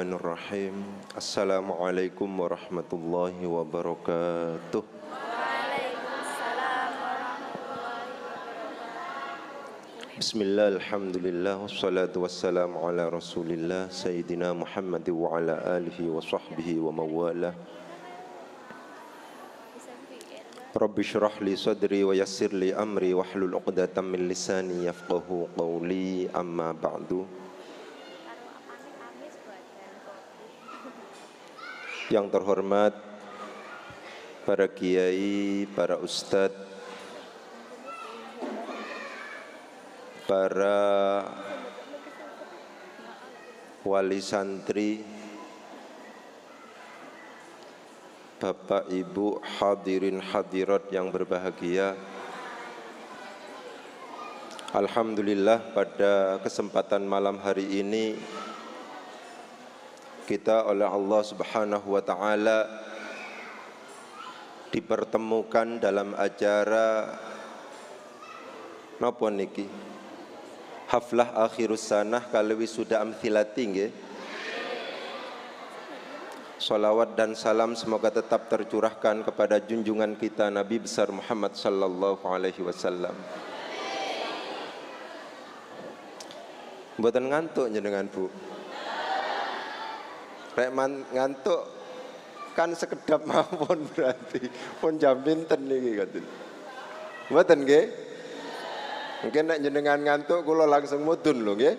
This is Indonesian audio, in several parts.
Bismillahirrahmanirrahim. Assalamualaikum warahmatullahi wabarakatuh. Waalaikumsalam warahmatullahi wabarakatuh. Bismillah, alhamdulillah, wassalatu wassalamu ala rasulillah Sayyidina Muhammad wa ala alihi wa sahbihi wa mawalah. Rabbi syrah li sadri wa yassir li amri wahlul uqdatam min lisani yafqahu qawli, amma ba'du. Yang terhormat para kiai, para ustadz, para wali santri, Bapak Ibu hadirin hadirat yang berbahagia. Alhamdulillah pada kesempatan malam hari ini kita oleh Allah Subhanahu wa taala dipertemukan dalam acara napa niki? Haflah akhirus sanah kali wisuda amthilati nggih. Salawat dan salam semoga tetap tercurahkan kepada junjungan kita Nabi besar Muhammad sallallahu alaihi wasallam. Mboten ngantuk jenengan Bu? Rek ngantuk kan sekedap mawon berarti pun jam pinten niki ngoten. Mboten nggih? Mungkin nek jenengan ngantuk kula langsung mudhun lho nggih.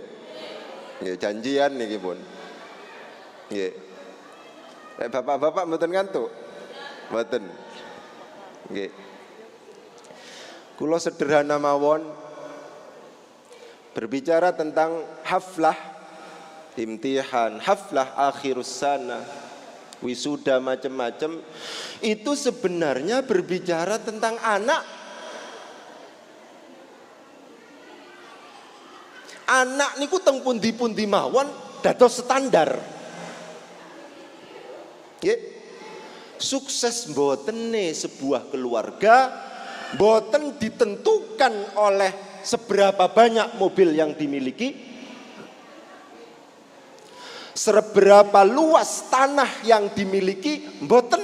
Nggih janjian niki pun. Nggih. Nek bapak-bapak mboten ngantuk? Mboten. Nggih. Kula sederhana mawon berbicara tentang haflah imtihan, haflah akhirus sana, wisuda macam-macam, itu sebenarnya berbicara tentang anak. Anak niku teng pundi-pundi mawon dados standar. Nggih. Sukses mbotene sebuah keluarga mboten ditentukan oleh seberapa banyak mobil yang dimiliki, seberapa luas tanah yang dimiliki, mboten.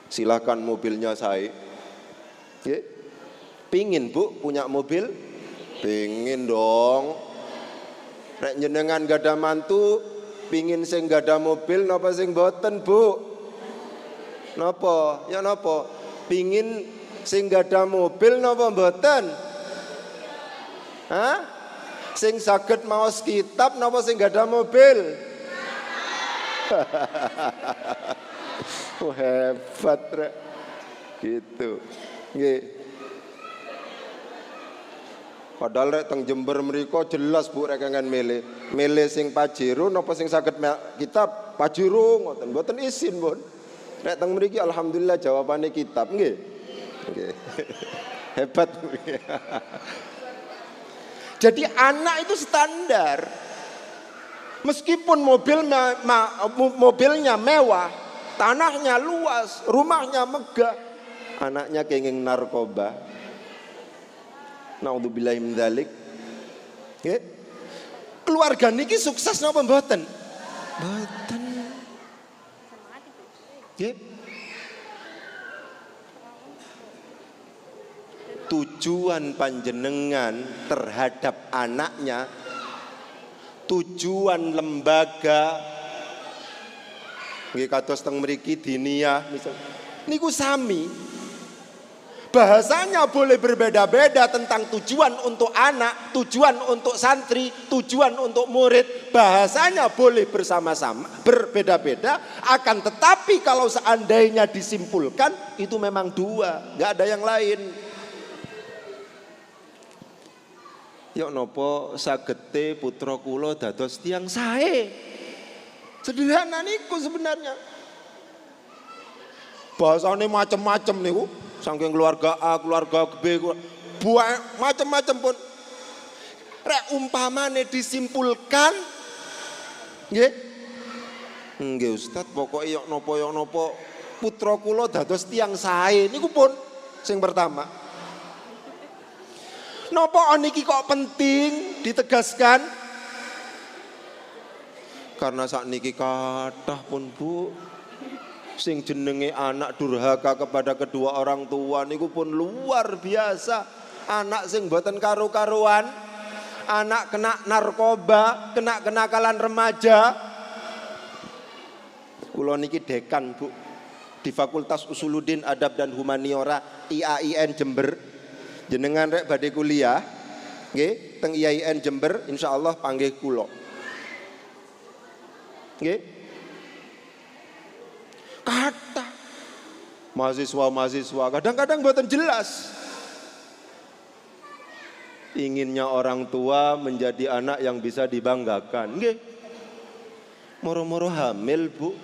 Silakan mobilnya saya. Pingin Bu punya mobil? Pingin dong. Nek jenengan gak ada mantu, pingin sing gak ada mobil, napa sing mboten Bu? Napa? Ya napa? Pingin sing gak ada mobil, napa mboten? Hah? Sing saged maos kitab napa sing gak ada mobil? Hebat rek. Gitu. Nggih. Padahal rek teng Jember mriko jelas Bu rek kangen milih. Milih sing Pajero napa sing saged kitab? Pajero ngoten. Mboten isin, Pun. Rek teng mriki alhamdulillah jawabane kitab nggih. Nggih. Hebat Bu. Jadi anak itu standar. Meskipun mobilnya mewah, tanahnya luas, rumahnya megah, anaknya kenging narkoba. Naudzubillahi min dzalik. Keluarga niki sukses napa mboten? Mboten. Nggih. Tujuan panjenengan terhadap anaknya, tujuan lembaga nggih kados teng mriki diniyah misal niku sami. Bahasanya boleh berbeda-beda tentang tujuan untuk anak, tujuan untuk santri, tujuan untuk murid. Bahasanya boleh bersama-sama, berbeda-beda, akan tetapi kalau seandainya disimpulkan itu memang dua, nggak ada yang lain. Yok nopo sagete putra kula dados tiyang sae. Sederhana niku sebenarnya. Bahasane macam-macam niku, saking keluarga A, keluarga B, macam-macam pun. Rek umpamane disimpulkan, nggih. Nggih Ustaz, pokoke yok nopo putra kula dados tiyang sae niku pun sing pertama. Napa niki kok penting ditegaskan? Karena sakniki kathah pun Bu sing jenenge anak durhaka kepada kedua orang tua niku pun luar biasa. Anak sing mboten karu-karuan, anak kena narkoba, kena kenakalan remaja. Kula niki dekan Bu di Fakultas Usuluddin Adab dan Humaniora IAIN Jember. Jenengan rek badhe kuliah nggih teng IAIN Jember insyaallah panggih kula. Nggih. Kata mahasiswa-mahasiswa kadang-kadang mboten jelas. Inginnya orang tua menjadi anak yang bisa dibanggakan. Nggih. Moro-moro hamil, Bu.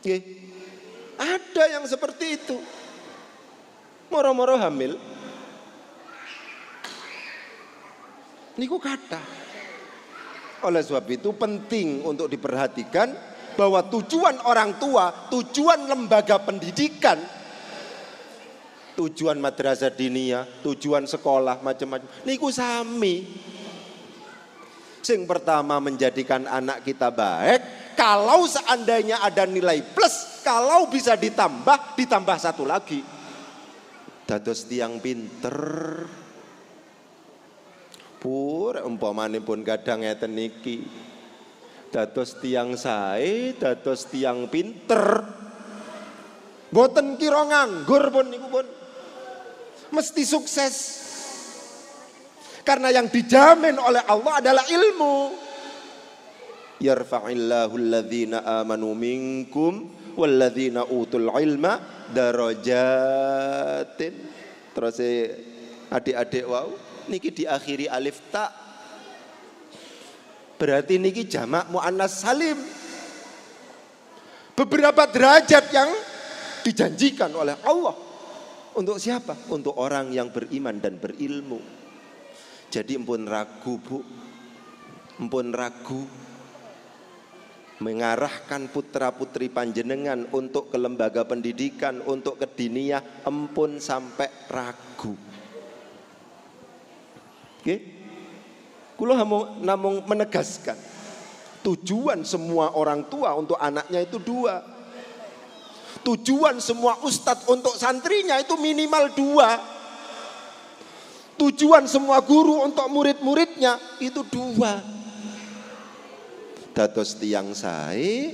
Nggih. Ada yang seperti itu. Moro-moro hamil. Niku kata. Oleh sebab itu penting untuk diperhatikan bahwa tujuan orang tua, tujuan lembaga pendidikan, tujuan madrasah diniyah, tujuan sekolah macam-macam niku sami. Sing pertama menjadikan anak kita baik, kalau seandainya ada nilai plus, kalau bisa ditambah satu lagi. Dados tiyang pinter. Pur umpamanipun kadang ngeten niki. Dados tiyang sae, dados tiyang pinter. Mboten kira nganggur pun niku pun. Mesti sukses. Karena yang dijamin oleh Allah adalah ilmu. Yarfa'illahu alladhina amanu minkum walladhina utul ilma darajatin. Terus adik-adik wow, niki diakhiri alif ta. Berarti niki jamak muannas salim. Beberapa derajat yang dijanjikan oleh Allah. Untuk siapa? Untuk orang yang beriman dan berilmu. Jadi empun ragu Bu, empun ragu mengarahkan putra putri panjenengan untuk ke lembaga pendidikan, untuk ke diniyah, empun sampai ragu. Oke? Kula namung menegaskan tujuan semua orang tua untuk anaknya itu dua. Tujuan semua ustadz untuk santrinya itu minimal dua. Tujuan semua guru untuk murid-muridnya itu dua. Dados tiyang sae,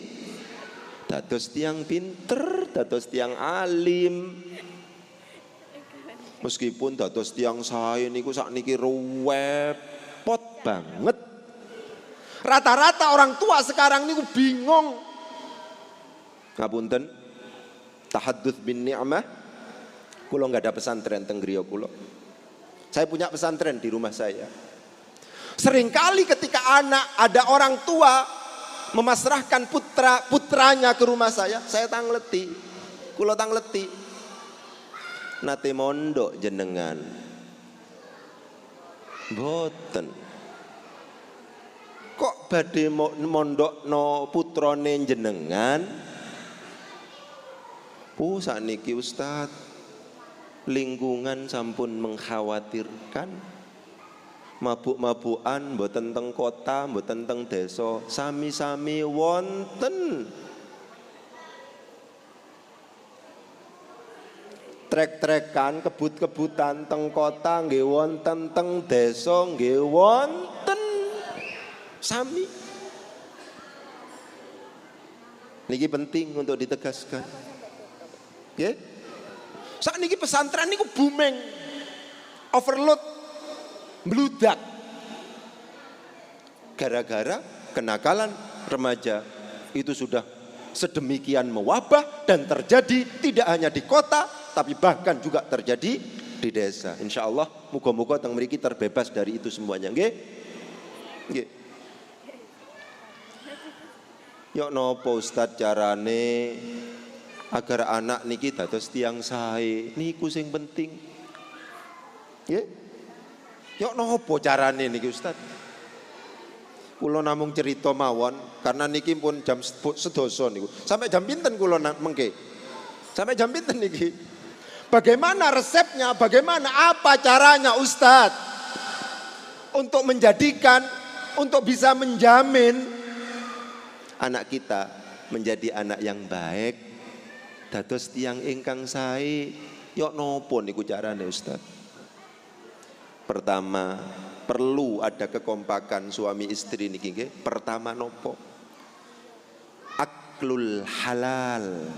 dados tiyang pinter, dados tiyang alim. Meskipun dados tiyang sae niku sakniki repot banget. Rata-rata orang tua sekarang niku bingung. Ngapunten. Tahadduts bin ni'mah. Kula enggak ada pesantren teng griya kula. Saya punya pesantren di rumah saya. Seringkali ketika ada orang tua memasrahkan putranya ke rumah saya tangleti. Kula tangleti. Nate mondok jenengan. Boten. Kok badhe mondokno putrane jenengan? Sakniki Ustaz, lingkungan sampun mengkhawatirkan. Mabuk-mabukan mboten teng kota, mboten teng desa, sami-sami wonten. Trek-trekan, kebut-kebutan teng kota nggih wonten, teng desa nggih wonten. Sami. Niki penting untuk ditegaskan. Nggih. Sakniki pesantren niku booming. Overload. Mbludak. Gara-gara kenakalan remaja itu sudah sedemikian mewabah dan terjadi tidak hanya di kota tapi bahkan juga terjadi di desa. Insya Allah muga-muga teng mriki terbebas dari itu semuanya. Nggih. Nggih. Yok nopo Ustaz carane agar anak niki dados tiyang sae niku sing penting. Nggih. Yok nopo carane niki Ustaz? Kula namung cerita mawon karena niki pun jam sedoso niku. Sampai jam pinten kula mengke? Sampai jam pinten niki? Bagaimana resepnya? Bagaimana apa caranya Ustaz untuk menjadikan untuk bisa menjamin anak kita menjadi anak yang baik, dados tiyang ingkang sae. Yok nopo niku carane Ustaz? Pertama, perlu ada kekompakan suami istri niki nggih. Pertama nopo? Aklul halal.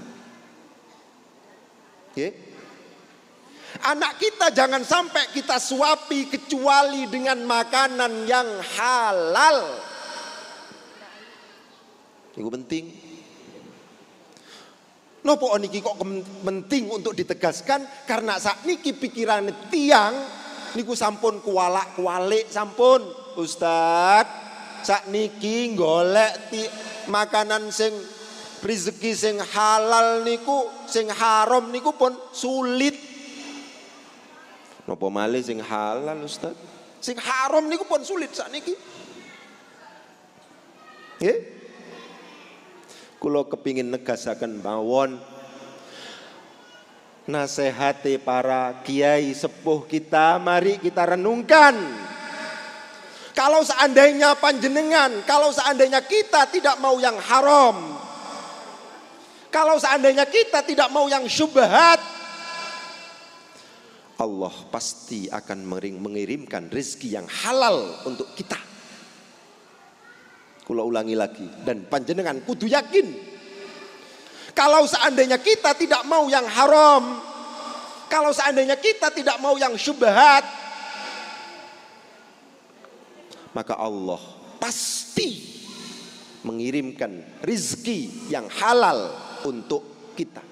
Nggih. Anak kita jangan sampai kita suapi kecuali dengan makanan yang halal. Itu penting. Nopo niki kok penting untuk ditegaskan karena sakniki pikiran tiang niku sampun kuwalak-kuwalik sampun. Ustaz, sakniki golek makanan sing rezeki sing halal niku, sing haram niku pun sulit. Napa malih sing halal Ustaz? Sing haram niku pun sulit sakniki. Nggih. Kula kepingin negasaken mawon nasihati para kiai sepuh kita, mari kita renungkan. Kalau seandainya panjenengan, kalau seandainya kita tidak mau yang haram, kalau seandainya kita tidak mau yang syubhat, Allah pasti akan mengirimkan rezeki yang halal untuk kita. Kula ulangi lagi, dan panjenengan kudu yakin. Kalau seandainya kita tidak mau yang haram, kalau seandainya kita tidak mau yang syubhat, maka Allah pasti mengirimkan rezeki yang halal untuk kita.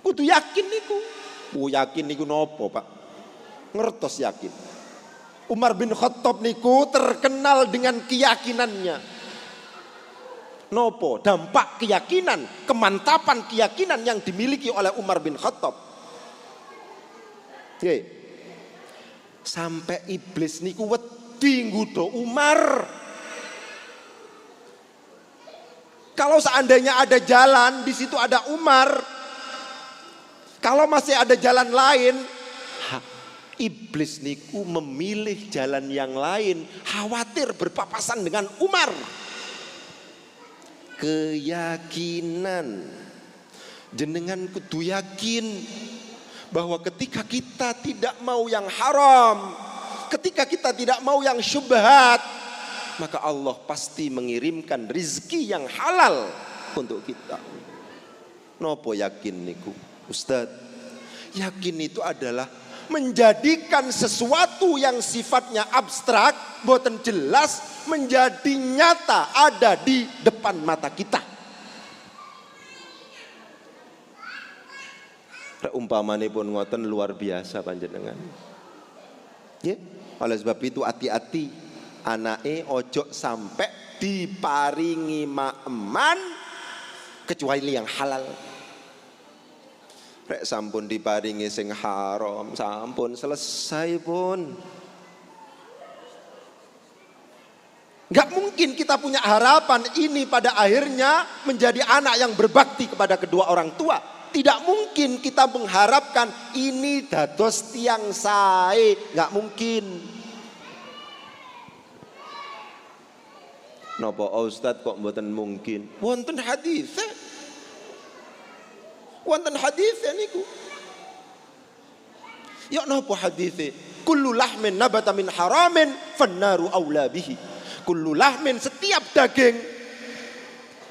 Kudu yakin niku. Yakin niku nopo, Pak? Ngertos yakin. Umar bin Khattab niku terkenal dengan keyakinannya. Nopo? Dampak keyakinan, kemantapan keyakinan yang dimiliki oleh Umar bin Khattab. Oke. Sampai iblis niku wedi nggodha Umar. Kalau seandainya ada jalan, di situ ada Umar. Kalau masih ada jalan lain, iblis niku memilih jalan yang lain, khawatir berpapasan dengan Umar. Keyakinan, jenengan kudu yakin bahwa ketika kita tidak mau yang haram, ketika kita tidak mau yang syubhat, maka Allah pasti mengirimkan rizki yang halal untuk kita. Nopo yakin niku Ustaz? Yakin itu adalah menjadikan sesuatu yang sifatnya abstrak, boten jelas, menjadi nyata, ada di depan mata kita. Umpamane pun ngoten luar biasa panjenengan. Ya, oleh sebab itu hati-hati, anake ojo sampai diparingi maeman kecuali yang halal. Rek sampun diparingi sing haram, sampun selesai pun. Gak mungkin kita punya harapan ini pada akhirnya menjadi anak yang berbakti kepada kedua orang tua. Tidak mungkin kita mengharapkan ini dados tiang sae, gak mungkin. Napa Ustaz kok mboten mungkin? Wonten hadis. Wonten hadis niku. Ya napa hadis? Kullu lahmin nabata min haramin fannaru aula bihi. Kullu lahmin, setiap daging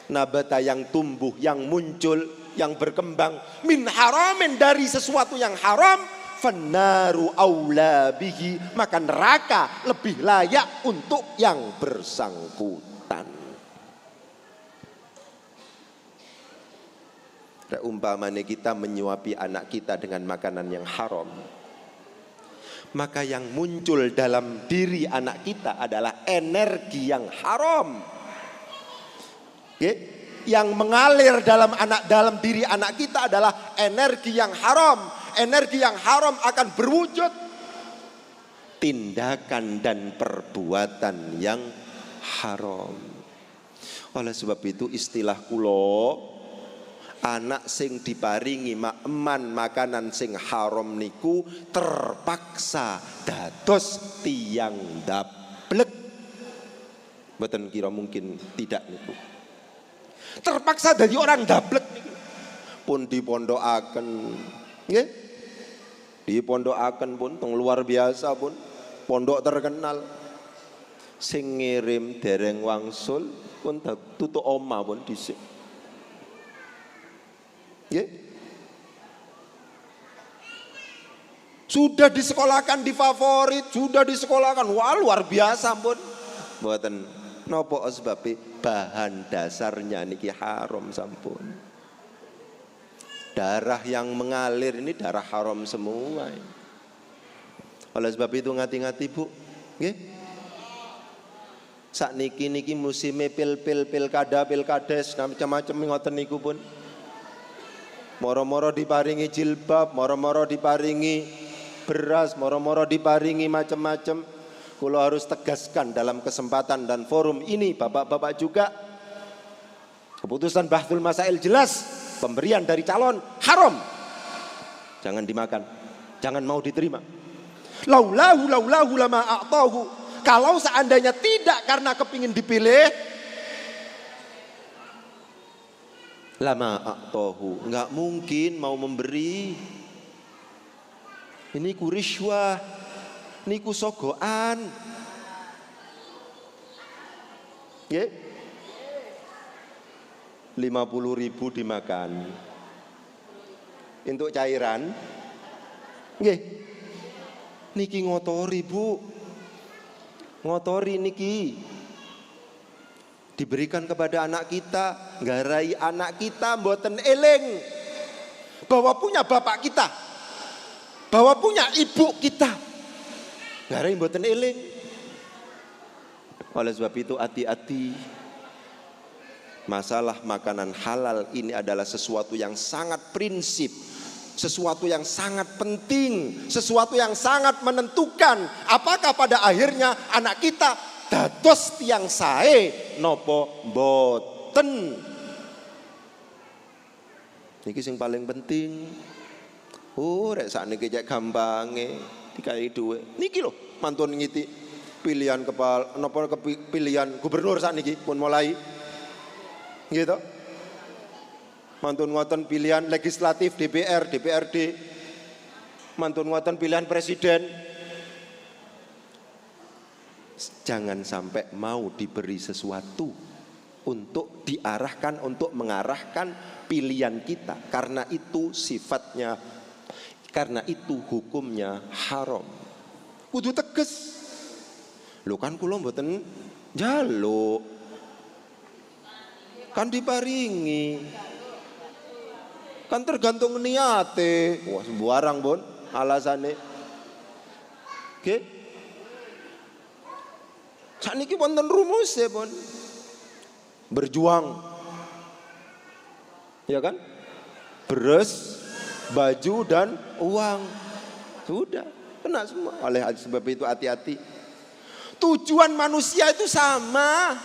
nabata yang tumbuh, yang muncul, yang berkembang min haramin, dari sesuatu yang haram, fannaru aula bihi, maka neraka lebih layak untuk yang bersangkutan. Umpamanya kita menyuapi anak kita dengan makanan yang haram, maka yang muncul dalam diri anak kita adalah energi yang haram. Yang mengalir dalam diri anak kita adalah energi yang haram. Energi yang haram akan berwujud tindakan dan perbuatan yang haram. Oleh sebab itu istilah kulo, anak sing diparingi eman makanan sing haram niku terpaksa dados tiyang dablek. Mboten kira mungkin tidak niku. Terpaksa dari orang dablek niku. Pun dipondokaken nggih. Dipondokaken pun luar biasa pun pondok terkenal. Sing ngirim dereng wangsul pun tutuk oma pun dhisik. Nggih. Sudah disekolahkan di favorit, sudah disekolahkan. Wah, luar biasa pun. Mboten napa sebabe bahan dasarnya niki haram sampun. Darah yang mengalir ini darah haram semua. Oleh sebab itu ngati-ngati Bu, nggih. Sak niki musime pilkades macam-macam ngoten niku pun. Moro-moro diparingi jilbab, moro-moro diparingi beras, moro-moro diparingi macam-macam. Kula harus tegaskan dalam kesempatan dan forum ini Bapak-bapak juga. Keputusan Bahthul Masail jelas. Pemberian dari calon haram. Jangan dimakan. Jangan mau diterima. Laulahu lama a'tahu. Kalau seandainya tidak karena kepingin dipilih, lama a'tahu, enggak mungkin mau memberi. Ini ku riswah, ini ku sogoan. Ya, 50.000 dimakan. Untuk cairan, nggih. Niki ngotori Bu, ngotori niki. Diberikan kepada anak kita, nggarai anak kita mboten eling bahwa punya bapak kita, bahwa punya ibu kita, nggarai mboten eling. Oleh sebab itu hati-hati. Masalah makanan halal ini adalah sesuatu yang sangat prinsip, sesuatu yang sangat penting, sesuatu yang sangat menentukan apakah pada akhirnya anak kita dados tiyang sae nopo mboten. Niki sing paling penting. Rek sakniki cek gampange dikai dhuwit. Niki lho mantun ngiti pilihan kepala napa pilihan gubernur sakniki pun mulai. Gitu. Mantun ngoten pilihan legislatif DPR, DPRD. Mantun ngoten pilihan presiden. Jangan sampai mau diberi sesuatu untuk diarahkan, untuk mengarahkan pilihan kita. Karena itu sifatnya, karena itu hukumnya haram. Kudu tegas. Lho kan kula mboten njaluk. Kan diparingi. Kan tergantung niate. Wah sembarang Bon alasane. Oke. Sakniki wonten rumuse Bon. Berjuang. Ya kan? Beras, baju dan uang. Sudah, kena semua. Oleh sebab itu hati-hati. Tujuan manusia itu sama.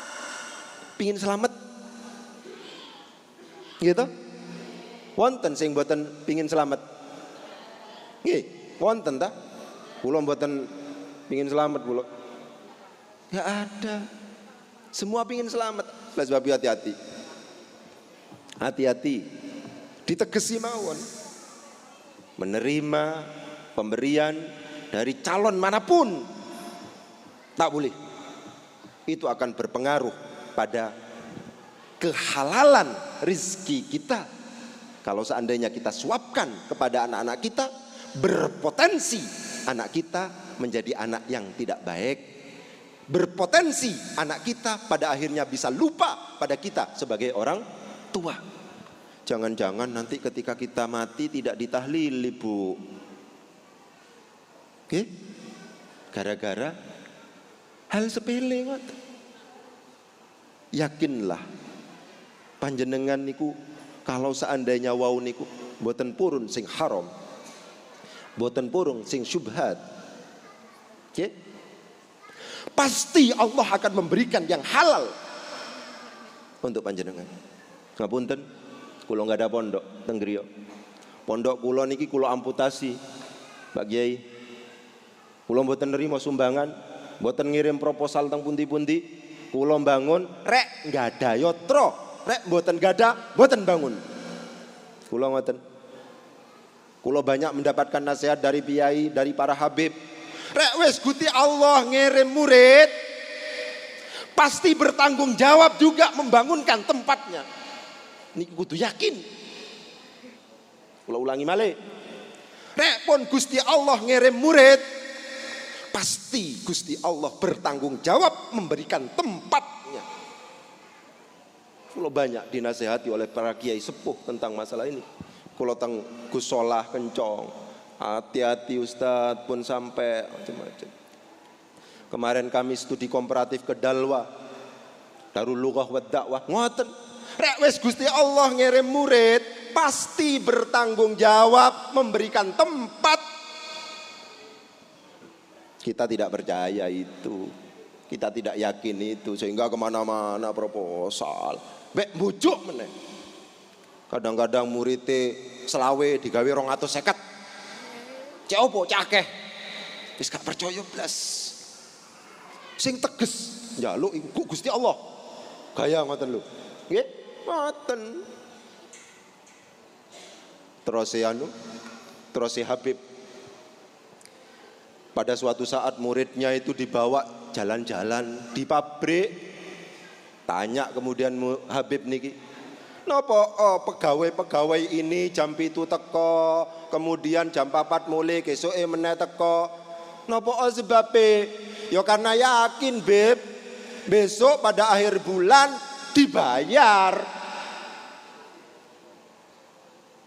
Pingin selamat. Gitu. Wonten sing mboten pingin selamat. Nggih, wonten ta? Kula mboten pingin selamat kula. Enggak ada. Semua pingin selamat. Oleh sebab itu hati-hati. Hati-hati. Ditegesi mawon. Menerima pemberian dari calon manapun tak boleh. Itu akan berpengaruh pada kehalalan rizki kita. Kalau seandainya kita suapkan kepada anak-anak kita, berpotensi anak kita menjadi anak yang tidak baik. Berpotensi anak kita pada akhirnya bisa lupa pada kita sebagai orang tua. Jangan-jangan nanti ketika kita mati tidak ditahlili Bu. Oke? Gara-gara hal sepele. Yakinlah panjenengan niku kalau seandainya wau niku mboten purun sing haram, mboten purun sing syubhat, okay? Pasti Allah akan memberikan yang halal untuk panjenengan. Ngapunten, Kula nggak ada pondok teng griya. Pondok kula niki kula amputasi, Pak Kiai. Kula mboten nerima sumbangan, mboten ngirim proposal teng pundi-pundi. Kula bangun, rek nggada yotro, rek mboten gada, mboten bangun. Kula ngoten. Kula banyak mendapatkan nasihat dari kiai, dari para habib. Rek wis Gusti Allah ngirim murid, pasti bertanggung jawab juga membangunkan tempatnya. Niki kudu yakin. Kula ulangi malih. Rek pun Gusti Allah ngirim murid, pasti Gusti Allah bertanggung jawab memberikan tempatnya. Kula banyak dinasehati oleh para kiai sepuh tentang masalah ini. Kula teng Gus Solah kencong, hati-hati Ustadz pun sampai macam-macam. Kemarin kami studi komparatif ke Dalwa, Darul Lughah wa Dakwah, ngoten. Rek wis Gusti Allah ngirim murid, pasti bertanggung jawab memberikan tempat. Kita tidak percaya itu, kita tidak yakin itu, sehingga kemana-mana proposal. Bek bujuk meneh. Kadang-kadang muridnya selawe digawe 250. Cek opo cek akeh. Wis gak percaya blas. Sing teges njaluk iku Gusti Allah. Gaya ngoten lho. Nggih, ngoten. Terus Habib pada suatu saat muridnya itu dibawa jalan-jalan di pabrik. Tanya kemudian Habib niki, napa pegawai-pegawai ini jam 7 teko, kemudian jam 4 mulai kesoke meneh teko. Napa sebabe? Ya karena yakin, Beb, besok pada akhir bulan dibayar.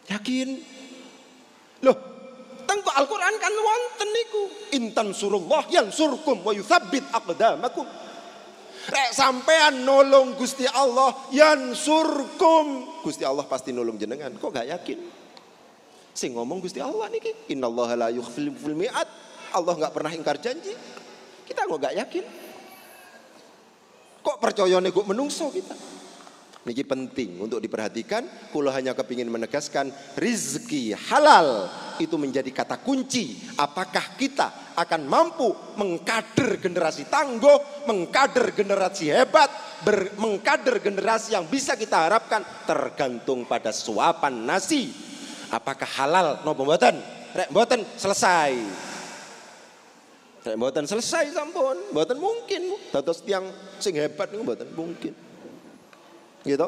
Yakin? Loh, tengko Al-Qur'an kan wonten niku. Intan surullah yansurkum wa yutsabbit aqdamakum. Rek sampean nolong Gusti Allah yansurkum. Gusti Allah pasti nolong jenengan. Kok gak yakin? Sing ngomong Gusti Allah niki. Innallaha la yukhliful mi'ad. Allah gak pernah ingkar janji. Kita kok gak yakin? Kok percayane kok menungso kita? Niki penting untuk diperhatikan. Kula hanya kepingin menegaskan rizki halal itu menjadi kata kunci. Apakah kita akan mampu mengkader generasi tangguh, mengkader generasi hebat, mengkader generasi yang bisa kita harapkan, tergantung pada suapan nasi. Apakah halal? Napa mboten? Rek mboten selesai. Rek mboten selesai sampun, mboten mungkin. Dados tiyang sing hebat niku mboten mungkin. Gitu.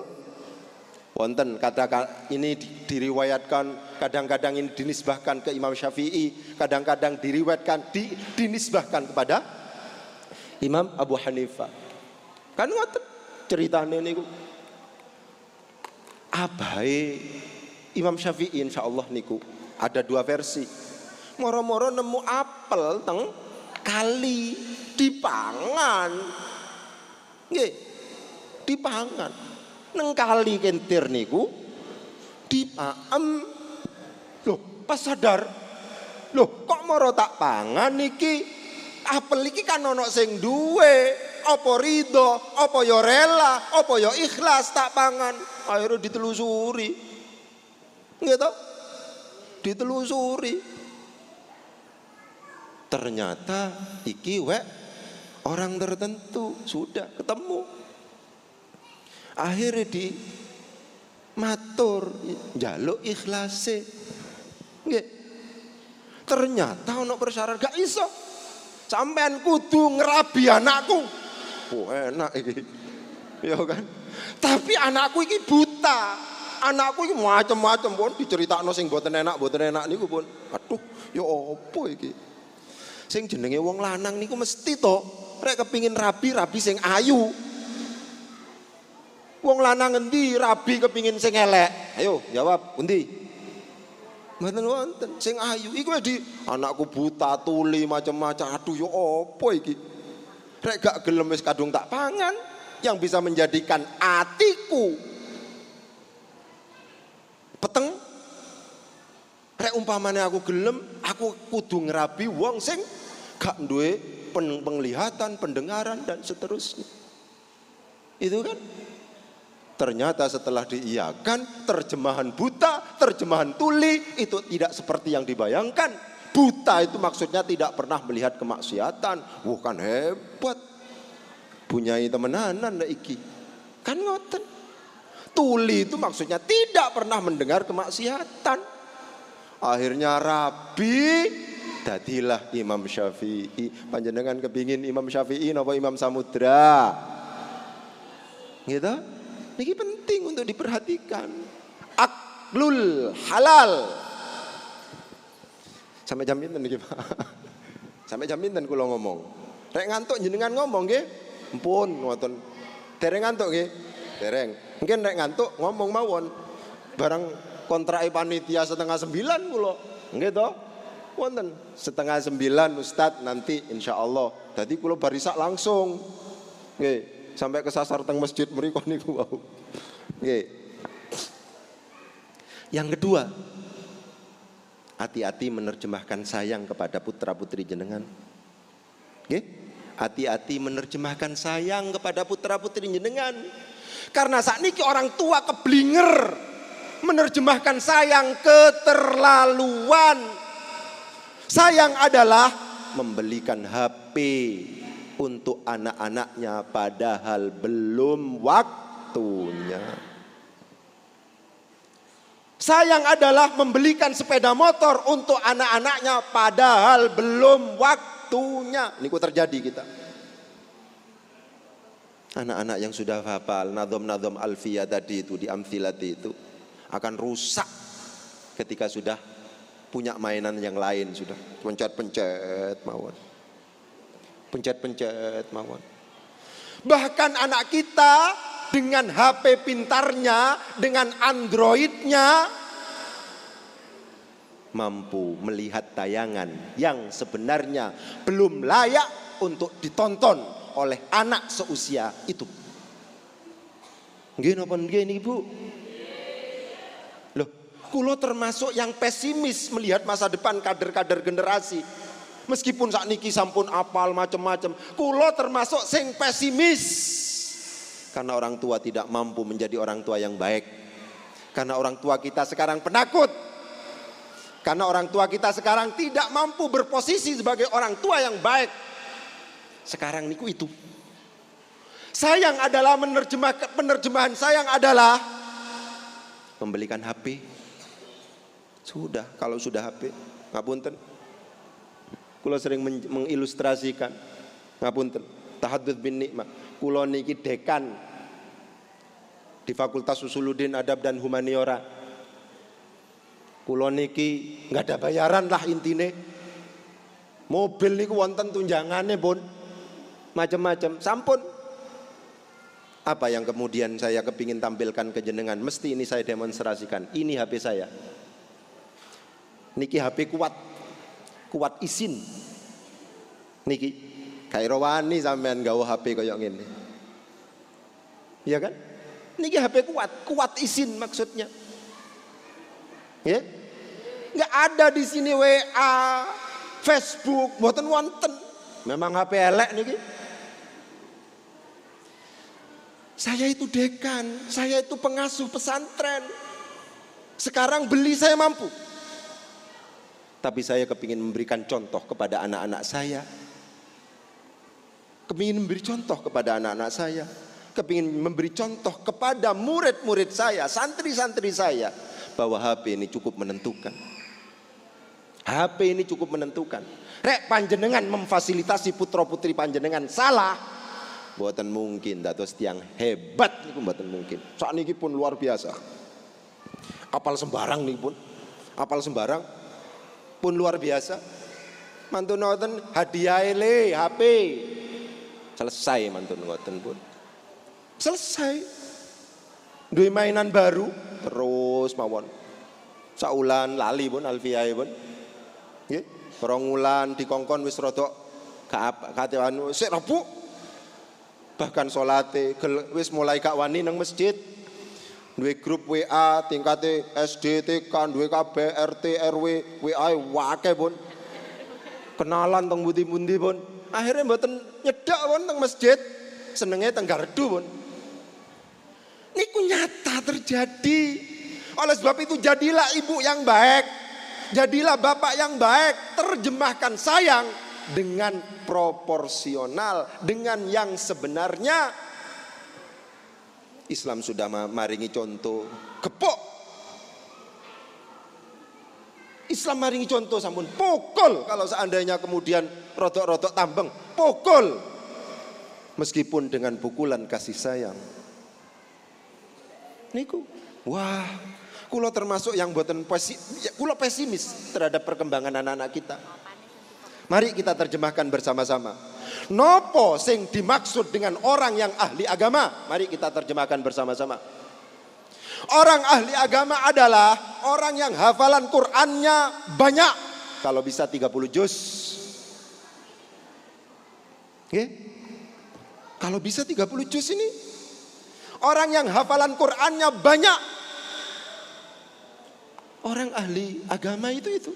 Wonten kata ini diriwayatkan, kadang-kadang ini dinisbahkan ke Imam Syafi'i, kadang-kadang dinisbahkan kepada Imam Abu Hanifah. Kan ngoten ceritane niku. Abahe Imam Syafi'i insyaallah niku ada 2 versi. Moro-moro nemu apel teng kali dipangan. Nggih. Dipangan. Neng kali kentir niku dipaem. Loh, pas sadar, loh kok moro tak pangan niki? Apel iki kan ono sing duwe. Apa ridho, apa ya rela, apa ya ikhlas tak pangan. Akhirnya ditelusuri. Gitu. Ditelusuri. Ternyata iki wek orang tertentu sudah ketemu. Akhirnya di matur njaluk ikhlase. Nggih. Ternyata ono persyaratan gak iso. Sampean kudu ngerabi anakku. Oh enak iki. Ya kan? Tapi anakku iki buta. Anakku iki macam-macam pun diceritakno sing mboten enak niku pun. Aduh, ya opo iki? Sing jenenge wong lanang niku mesti to rek kepingin rabi sing ayu. Wong lanang endi rabi kepingin sing elek? Ayo jawab, endi? Mboten wonten sing ayu. Iku di anakku buta, tuli macam-macam. Aduh ya apa iki? Rek gak gelem wis kadung tak pangan yang bisa menjadikan atiku peteng. Rek umpamane aku gelem, aku kudu ngerabi wong sing gak duwe penglihatan, pendengaran dan seterusnya. Itu kan? Ternyata setelah diiyakan, terjemahan buta, terjemahan tuli itu tidak seperti yang dibayangkan. Buta itu maksudnya tidak pernah melihat kemaksiatan. Wah kan hebat. Punyai temenanan ndak iki. Kan ngoten. Tuli itu maksudnya tidak pernah mendengar kemaksiatan. Akhirnya rabi, dadilah Imam Syafi'i. Panjenengan kepingin Imam Syafi'i napa Imam Samudra? Gitu? Ini penting untuk diperhatikan. Aklul halal. Sampai jam pinten niki, Pak? Sampai jam pinten kula ngomong? Rek ngantuk jenengan ngomong nggih? Ampun ngoten. Dereng ngantuk nggih? Dereng. Mungkin rek ngantuk ngomong mawon. Barang kontrake panitia 8:30 kula. Nggih to? Wonten 8:30 Ustaz nanti insyaallah. Dadi kula barisak langsung. Nggih. Sampai kesasar teng masjid mriku niku wau. Nggih. Yang kedua, hati-hati menerjemahkan sayang kepada putra-putri jenengan. Nggih. Hati-hati menerjemahkan sayang kepada putra-putri jenengan. Karena sakniki orang tua keblinger menerjemahkan sayang keterlaluan. Sayang adalah membelikan HP untuk anak-anaknya padahal belum waktunya. Sayang adalah membelikan sepeda motor untuk anak-anaknya padahal belum waktunya. Ini kok terjadi kita. Anak-anak yang sudah hafal nadhom-nadhom alfiyah tadi itu di amthilati itu akan rusak ketika sudah punya mainan yang lain sudah. Pencet-pencet mawon. Pencet-pencet mawon. Bahkan anak kita dengan HP pintarnya, dengan Androidnya mampu melihat tayangan yang sebenarnya belum layak untuk ditonton oleh anak seusia itu. Nggih napa nggih niki Bu? Loh, kula termasuk yang pesimis melihat masa depan kader-kader generasi. Meskipun sakniki sampun apal macam-macam, kula termasuk sing pesimis. Karena orang tua tidak mampu menjadi orang tua yang baik. Karena orang tua kita sekarang penakut. Karena orang tua kita sekarang tidak mampu berposisi sebagai orang tua yang baik. Sekarang niku itu. Sayang adalah penerjemahan sayang adalah membelikan HP. Sudah, kalau sudah HP, ngapunten. Kula sering mengilustrasikan, ngapunten, tahaddud bin nikmah. Kula niki dekan di Fakultas Usuluddin Adab dan Humaniora. Kula niki nggak ada bayaran lah intine. Mobil niku wonten tunjangane pun macam-macam. Sampun. Apa yang kemudian saya kepingin tampilkan ke jenengan? Mesti ini saya demonstrasikan. Ini HP saya. Niki HP kuat isin. Niki kairo wani sampean gawe HP koyo ngene. Iya kan? Niki HP kuat isin maksudnya. Ya? Enggak ada di sini WA, Facebook, mboten wonten. Memang HP elek niki. Saya itu dekan, saya itu pengasuh pesantren. Sekarang beli saya mampu. Tapi saya kepingin memberikan contoh kepada anak-anak saya. Kepingin memberi contoh kepada anak-anak saya. Kepingin memberi contoh kepada murid-murid saya, santri-santri saya. Bahwa HP ini cukup menentukan. HP ini cukup menentukan. Rek panjenengan memfasilitasi putra-putri panjenengan salah. Mboten mungkin dados tiyang hebat niku mboten mungkin. Sakniki pun luar biasa. Apal sembarang niku pun. Apal sembarang pun luar biasa. Mantun ngoten hadiah le HP. Selesai mantun ngoten pun. Selesai. Duwe mainan baru terus mawon. Saulan lali pun alfiyah pun. Nggih, rong wulan dikongkon wis rada kate anu sik rebuk. Bahkan salate wis mulai gak wani nang masjid. Duwe grup WA tingkate SD, TK, duwe KB, RT, RW, WA wake pun. Kenalan teng pundi-pundi pun. Akhirnya mboten nyedak pun teng masjid. Senenge teng gardu pun. Niku nyata terjadi. Oleh sebab itu jadilah ibu yang baik, jadilah bapak yang baik. Terjemahkan sayang dengan proporsional, dengan yang sebenarnya. Islam sudah maringi contoh gepok. Islam maringi contoh sampun pukul. Kalau seandainya kemudian rotok-rotok tambeng, pukul. Meskipun dengan pukulan kasih sayang. Niku, wah, kulo termasuk yang buatan kulo pesimis terhadap perkembangan anak-anak kita. Mari kita terjemahkan bersama-sama. Nopo sing dimaksud dengan orang yang ahli agama? Mari kita terjemahkan bersama-sama. Orang ahli agama adalah orang yang hafalan Qur'annya banyak. Kalau bisa 30 juz. Oke? Kalau bisa 30 juz ini. Orang yang hafalan Qur'annya banyak. Orang ahli agama itu.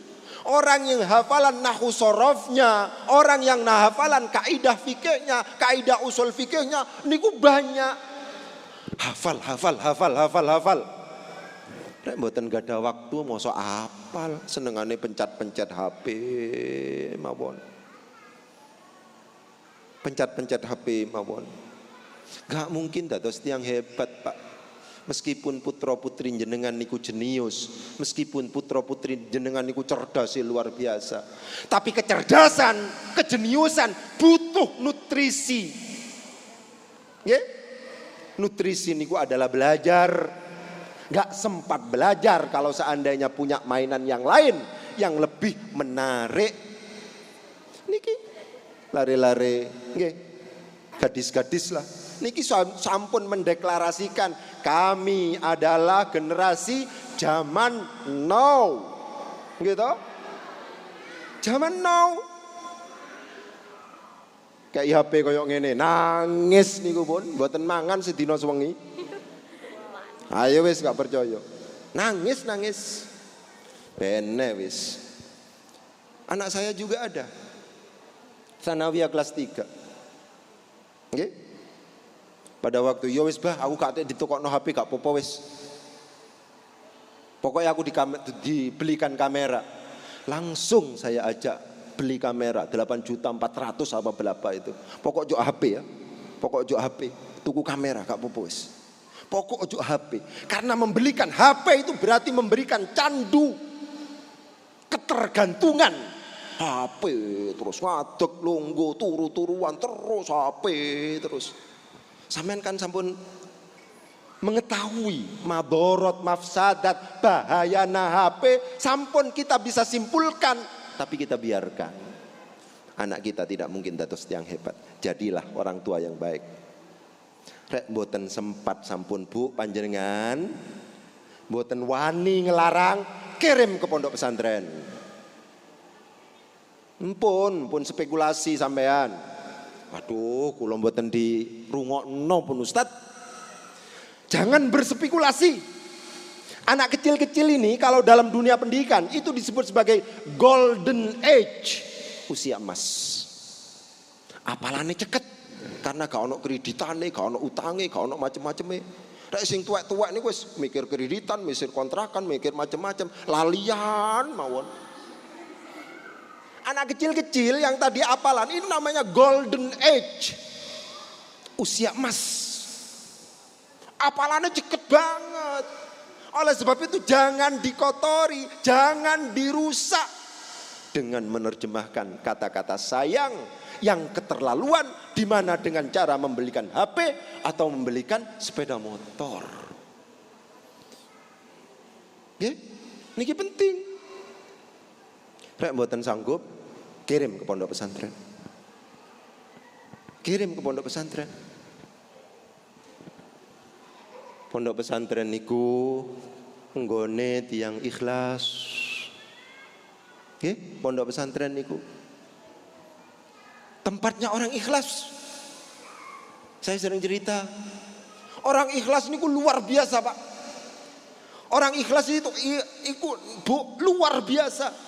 Orang yang hafalan nahwu sorofnya, orang yang hafalan kaidah fikihnya, kaidah usul fikihnya, niku banyak. Hafal. Nek mboten gak ada waktu mosok apal, senengane pencet-pencet HP mawon. Pencet-pencet HP mawon. Gak mungkin dados tiyang hebat, Pak. Meskipun putra putri jenengan niku jenius, meskipun putra putri jenengan niku cerdas luar biasa, tapi kecerdasan, kejeniusan butuh nutrisi. Ya? Nutrisi niku adalah belajar. Gak sempat belajar kalau seandainya punya mainan yang lain yang lebih menarik. Niki lare-lare, nggih. Gadis-gadis lah. Niki sampun mendeklarasikan kami adalah generasi zaman now. Gitu? Zaman now. Kayak HP koyok ngene, nangis niku pun, mboten mangan sedina sewengi. Ayo wis gak percaya. Nangis. Bene wis. Anak saya juga ada. Sanawiyah kelas 3. Nggih? Pada waktu yo wis bah aku gak ditokokno HP gak apa-apa wis. Pokoknya aku dibelikan kamera. Langsung saya ajak beli kamera 8.400.000 apa berapa itu. Pokok ojo HP ya. Pokok ojo HP, tuku kamera gak apa-apa wis. Pokok ojo HP. Karena membelikan HP itu berarti memberikan candu, ketergantungan. HP terus ngadeg lungguh turu-turuan terus HP terus. Sampean kan sampun mengetahui madorot, mafsadat, bahayana HP, sampun kita bisa simpulkan, tapi kita biarkan. Anak kita tidak mungkin dados yang hebat. Jadilah orang tua yang baik. Rek mboten sempat sampun Bu panjenengan, mboten wani ngelarang, kirim ke pondok pesantren. Pun spekulasi sampean. Aduh, kula mboten dirungokno pun Ustaz. Jangan berspekulasi. Anak kecil-kecil ini kalau dalam dunia pendidikan itu disebut sebagai golden age, usia emas. Apalane ceket karena gak ono kreditane, gak ono utange, gak ono macem-maceme. Rek sing tuwek-tuwek niku wis mikir kreditan, mikir kontrakan, mikir macem-macem, lalian mawon. Anak kecil-kecil yang tadi apalan ini namanya golden age. Usia emas. Apalannya ceket banget. Oleh sebab itu jangan dikotori, jangan dirusak dengan menerjemahkan kata-kata sayang yang keterlaluan, di mana dengan cara membelikan HP atau membelikan sepeda motor. Nggih, niki penting. Rek mboten sanggup, kirim ke pondok pesantren. Kirim ke pondok pesantren. Pondok pesantren niku nggone tiyang ikhlas. Nggih, pondok pesantren niku tempatnya orang ikhlas. Saya sering cerita, orang ikhlas niku luar biasa, Pak. Orang ikhlas itu luar biasa.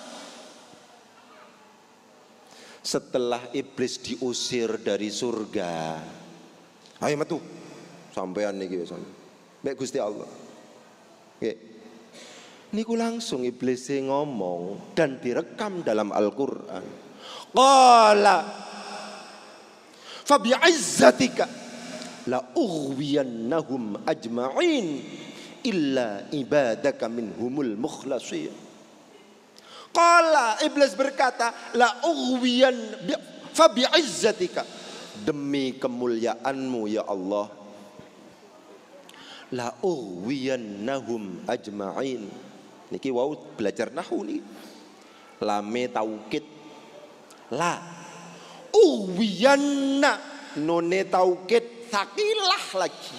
Setelah iblis diusir dari surga, ayo metu sampean niki wis. mbek Gusti Allah. Nggih. Niku langsung iblis ngomong dan direkam dalam Al-Qur'an. Qala fa bi'izzatika la ughwiyannahum ajma'in illa ibadaka minhumul mukhlasin. Qala iblis berkata la ughwiyan fa bi'izzatika, demi kemuliaanmu ya Allah, la ughwiyannahum ajma'in. Niki wau belajar nahwu nih. Lame taukid, la ughwiyanna, none taukid sakilah lagi.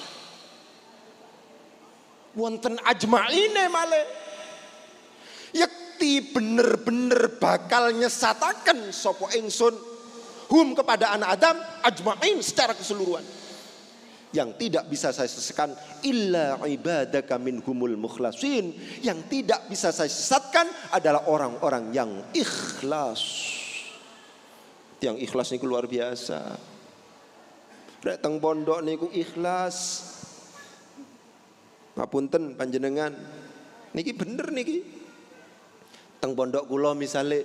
Wonten ajma'ine male. Yakti bener-bener bakal nyesataken sapa ingsun hum kepada anak Adam ajma'in secara keseluruhan. Yang tidak bisa saya sesatkan illa ibadaka minhumul mukhlasin. Yang tidak bisa saya sesatkan adalah orang-orang yang ikhlas. Yang ikhlas niku luar biasa. Rek teng pondok niku ikhlas. Ngapunten panjenengan, niki bener niki. Teng pondok kula misale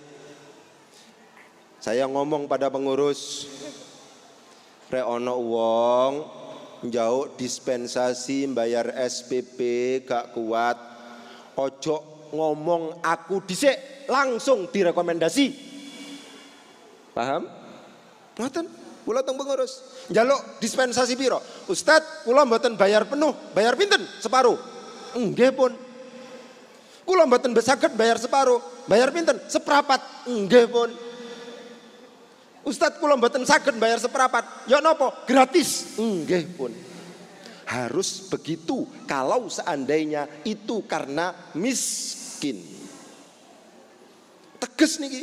saya ngomong pada pengurus, rek ana wong njauk dispensasi bayar SPP gak kuat, ojo ngomong aku dhisik, langsung direkomendasi. Paham? Ngoten, kula teng pengurus njaluk dispensasi piro? Ustad, kula mboten bayar penuh, bayar pinten? Separuh. Nggih pun. Kula mboten saged bayar separuh, bayar pinten? Seprapat. Nggih pun. Ustadz kula mboten saged bayar seperapat. Ya napa? Gratis. Nggih pun. Harus begitu kalau seandainya itu karena miskin. Teges niki.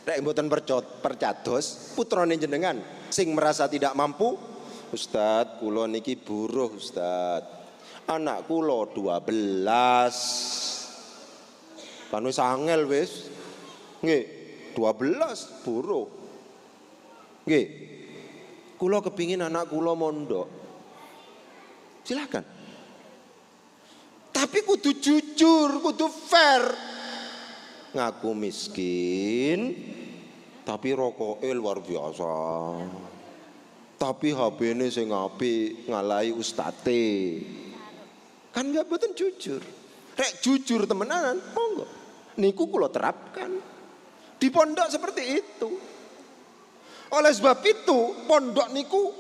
Nek mboten percados putrane jenengan sing merasa tidak mampu, Ustadz kula niki buruh Ustadz. Anak kula 12. Kan wis angel wis. Nggih, 12 buruh. Nggih. Kula kepingin anak kula mondok. Silakan. Tapi kudu jujur, kudu fair. Ngaku miskin, tapi rokoke luar biasa. Tapi HP-ne sing apik ngalahi ustate. Kan enggak boten jujur. Rek jujur temenan, monggo. Niku kula terapkan. Di pondok seperti itu. Oleh sebab itu, pondok niku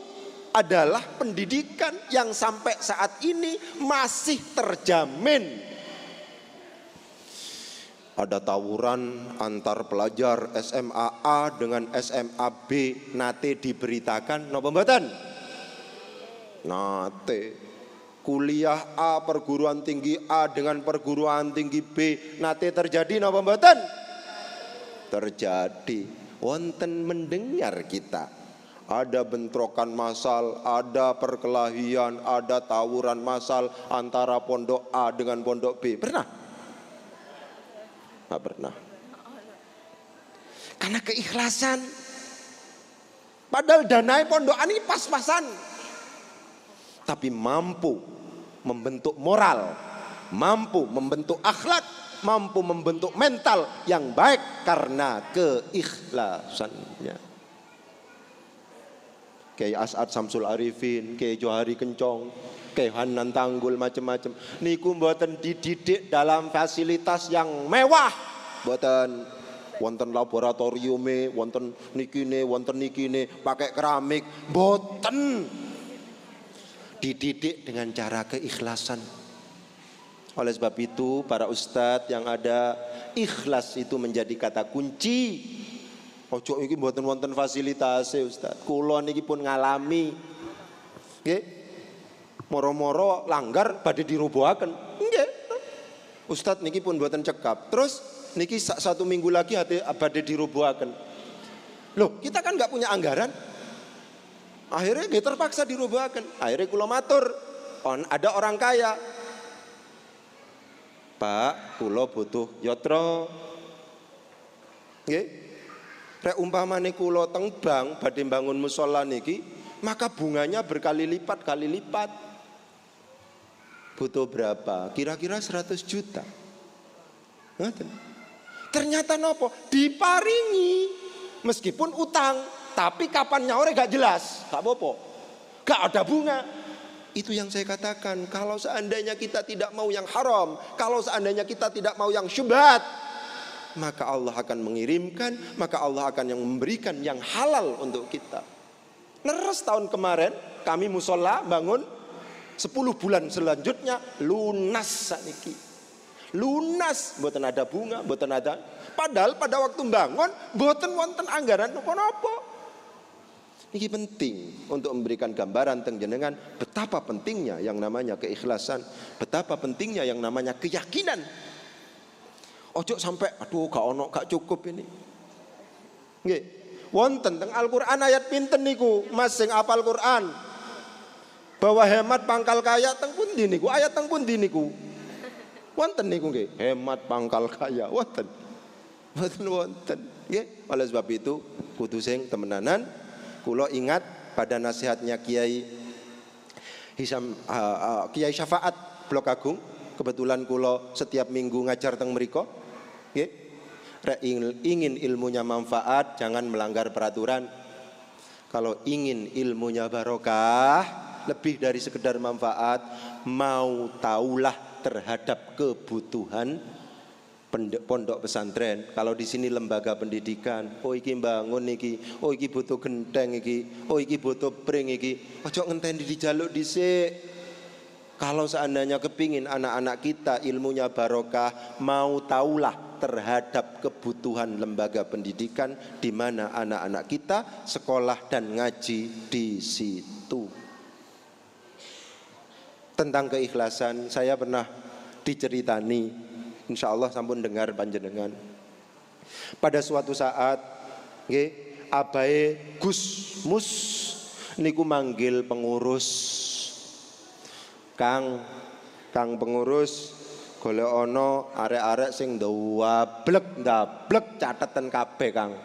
adalah pendidikan yang sampai saat ini masih terjamin. Ada tawuran antar pelajar SMA A dengan SMA B nate diberitakan napa mboten? Nate. Kuliah A perguruan tinggi A dengan perguruan tinggi B nate terjadi napa mboten? Terjadi. Wonten mendengar kita ada bentrokan massal, ada perkelahian, ada tawuran massal antara pondok A dengan pondok B. Pernah? Nggak pernah. Karena keikhlasan. Padahal danai pondokan ini pas-pasan. Tapi mampu membentuk moral, mampu membentuk akhlak, mampu membentuk mental yang baik karena keikhlasannya. Kayak As'ad Samsul Arifin, kayak Johari Kencong, kayak Hanan Tanggul, macam-macam. Niku mboten dididik dalam fasilitas yang mewah, mboten. Wonten laboratoriume, wonten nikine, pakai keramik, mboten. Dididik dengan cara keikhlasan. Oleh sebab itu para ustadz yang ada, ikhlas itu menjadi kata kunci. Ojo iki mboten wonten fasilitas ustadz. Kula niki pun ngalami. Nggih. Moro-moro langgar badhe dirubuhaken. Nggih. Ustadz niki pun mboten cekap. Terus niki 1 minggu lagi badhe dirubuhaken. Loh, kita kan enggak punya anggaran. Akhirnya nggih terpaksa dirubuhaken. Akhirnya kula matur, ada orang kaya. Pak, kula butuh yatra. Nggih. Rek umpamane kula teng bank badhe bangun musala niki, maka bunganya berkali lipat. Butuh berapa? Kira-kira 100 juta. Ngoten. Ternyata nopo? Diparingi. Meskipun utang, tapi kapan nyaure gak jelas. Gak apa-apa. Gak ada bunga. Itu yang saya katakan, kalau seandainya kita tidak mau yang haram, kalau seandainya kita tidak mau yang syubhat, maka Allah akan mengirimkan, maka Allah akan yang memberikan yang halal untuk kita. Leres tahun kemarin kami musola bangun 10 bulan selanjutnya lunas saniki. Lunas, mboten ada bunga, mboten ada. Padahal pada waktu bangun mboten wonten anggaran napa-napa. Ini penting untuk memberikan gambaran teng jenengan betapa pentingnya yang namanya keikhlasan, betapa pentingnya yang namanya keyakinan. Ojo sampai aduh gak ono gak cukup ini. Nggih. Wonten teng Al-Qur'an ayat pinten niku? Mas sing apal Qur'an. Bahwa hemat pangkal kaya teng pundi niku? Ayat teng pundi niku? Wonten niku nggih. Hemat pangkal kaya wonten. Wonten. Nggih. Oleh sebab itu kudu sing temenanan. Kulo ingat pada nasihatnya Kiai Kiai Syafaat Blok Agung. Kebetulan kulo setiap minggu ngajar teng mriko. Nggih. Rek ingin ilmunya manfaat, jangan melanggar peraturan. Kalau ingin ilmunya barokah, lebih dari sekedar manfaat, mau taulah terhadap kebutuhan pondok pesantren. Kalau di sini lembaga pendidikan, oh iki bangun iki, oh iki butuh genteng iki, oh iki butuh pring iki. Ojo ngenteni dijaluk dhisik. Kalau seandainya kepingin anak-anak kita ilmunya barokah, mau taulah terhadap kebutuhan lembaga pendidikan di mana anak-anak kita sekolah dan ngaji di situ. Tentang keikhlasan saya pernah diceritani. Insya Allah sampun dengar panjenengan. Pada suatu saat, nggih, abahe Gus Mus niku manggil pengurus. Kang pengurus, golek ana arek-arek sing ndablek cateten kabeh, Kang.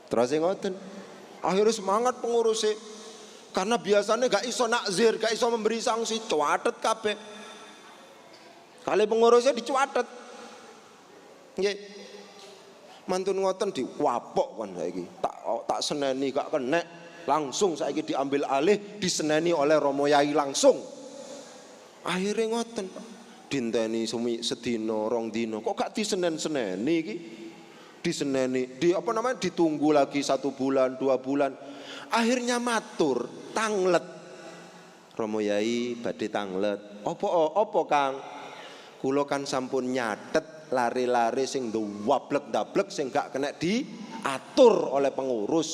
Terus ngoten. Akhirnya semangat pengurusnya. Karena biasanya gak iso nakzir, gak iso memberi sanksi, catet kabeh. Kali pengurusnya dicuatet. Nggih. Mantun ngoten diwapok kan saiki. Tak seneni gak kenek, langsung saiki diambil alih, diseneni oleh Romo Yai langsung. Akhirnya ngoten. Dinteni sedina, rong dina. Kok gak disenen-seneni iki? Diseneni, ditunggu lagi 1 bulan, 2 bulan. Akhirnya matur, tanglet. Romo Yai badhe tanglet. Apa Kang? Kulo kan sampun nyatet lari-lari sing ndablek sing gak kena diatur oleh pengurus.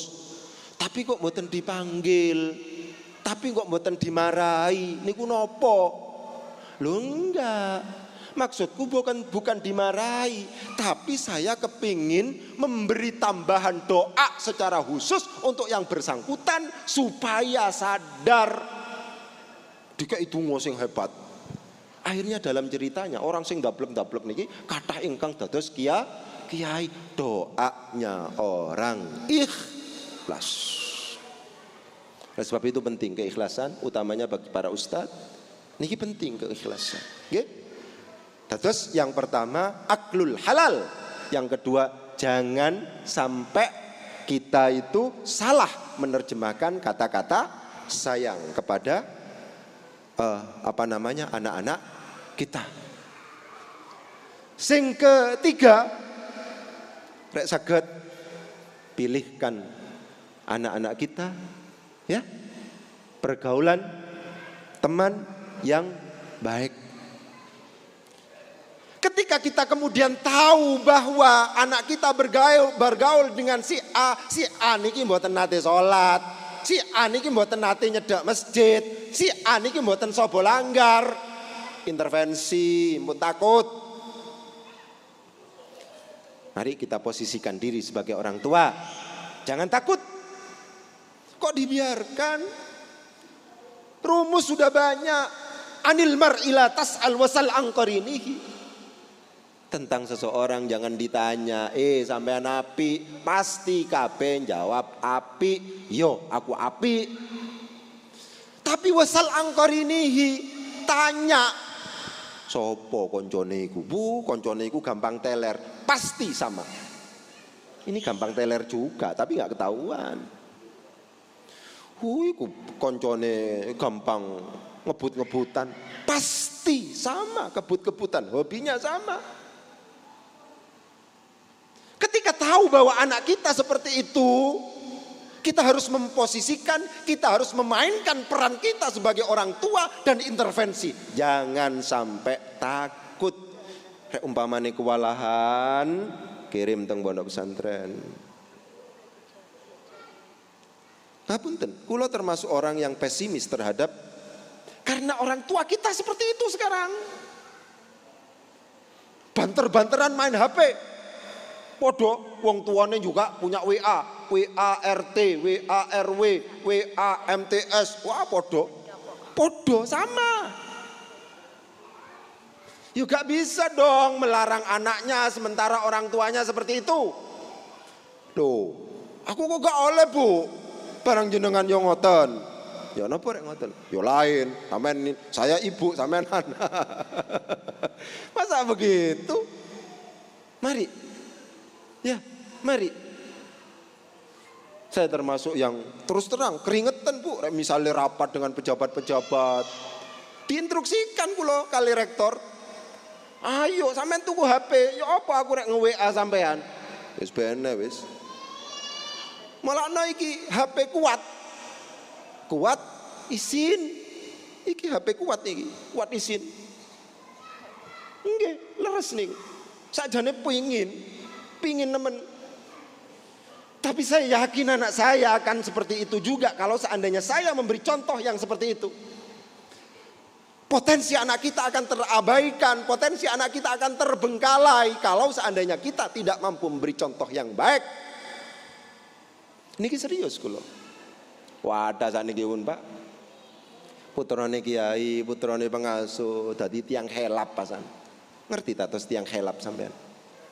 Tapi kok mboten dipanggil. Tapi kok mboten dimarahi. Niku napa? Lho enggak. Maksudku bukan dimarahi, tapi saya kepingin memberi tambahan doa secara khusus untuk yang bersangkutan supaya sadar. Dikek itu sing hebat. Akhirnya dalam ceritanya orang sing dablek niki kathah ingkang dados kiai, doanya orang ikhlas. Oleh sebab itu penting keikhlasan, utamanya bagi para ustadz. Niki penting keikhlasan. Nggih. Terus yang pertama aklul halal. Yang kedua jangan sampai kita itu salah menerjemahkan kata-kata sayang kepada anak-anak kita. Sing ketiga, rek saged pilihkan anak-anak kita ya pergaulan teman yang baik. Ketika kita kemudian tahu bahwa anak kita bergaul dengan si A niki mboten nate salat, si A niki mboten nate nyedak masjid, si A niki mboten sapa langgar, intervensi, pun takut. Mari kita posisikan diri sebagai orang tua. Jangan takut. Kok dibiarkan? Rumus sudah banyak. Anil mar'ila tas'al wasal angqarinihi. Tentang seseorang jangan ditanya, sampean api, pasti kabeh jawab api, yo aku api. Tapi wasal angqarinihi, ditanya sopo koncone iku? Bu, koncone iku gampang teler. Pasti sama. Ini gampang teler juga, tapi nggak ketahuan. Iku koncone gampang ngebut-ngebutan. Pasti sama, kebut-kebutan. Hobinya sama. Ketika tahu bahwa anak kita seperti itu, kita harus memposisikan, kita harus memainkan peran kita sebagai orang tua dan intervensi. Jangan sampai takut. Rek umpamane kewalahan, kirim teng pondok pesantren. Ngapunten, kula termasuk orang yang pesimis terhadap karena orang tua kita seperti itu sekarang. Banter-banteran main HP. Podo, wong tuane juga punya WA, WA RT, WA RW, WA MTS. Wah, podo sama. Ya gak bisa dong melarang anaknya sementara orang tuanya seperti itu. Loh, aku kok gak oleh bu, barang jenengan yang ngoten. Ya napa rek ngoten? Ya lain, sampean saya ibu, sampean anak. Masa begitu? Mari. Ya, mari. Saya termasuk yang terus terang keringetan bu, misalnya rapat dengan pejabat-pejabat. Diinstruksikan kula kali rektor. Ayo sampean tuku HP, ya apa aku rek nge-WA sampean? Wis bene wis. Malah iki HP kuat. Kuat isin. Iki HP kuat iki, kuat isin. Nggih, leres niku. Sakjane pingin nemen. Tapi saya yakin anak saya akan seperti itu juga kalau seandainya saya memberi contoh yang seperti itu. Potensi anak kita akan terabaikan, potensi anak kita akan terbengkalai kalau seandainya kita tidak mampu memberi contoh yang baik. Niki serius kula. Wadah sakniki pun Pak. Putrane kiai, putrane pengasuh dadi tiang helap pasan. Ngerti ta terus tiang helap sampean?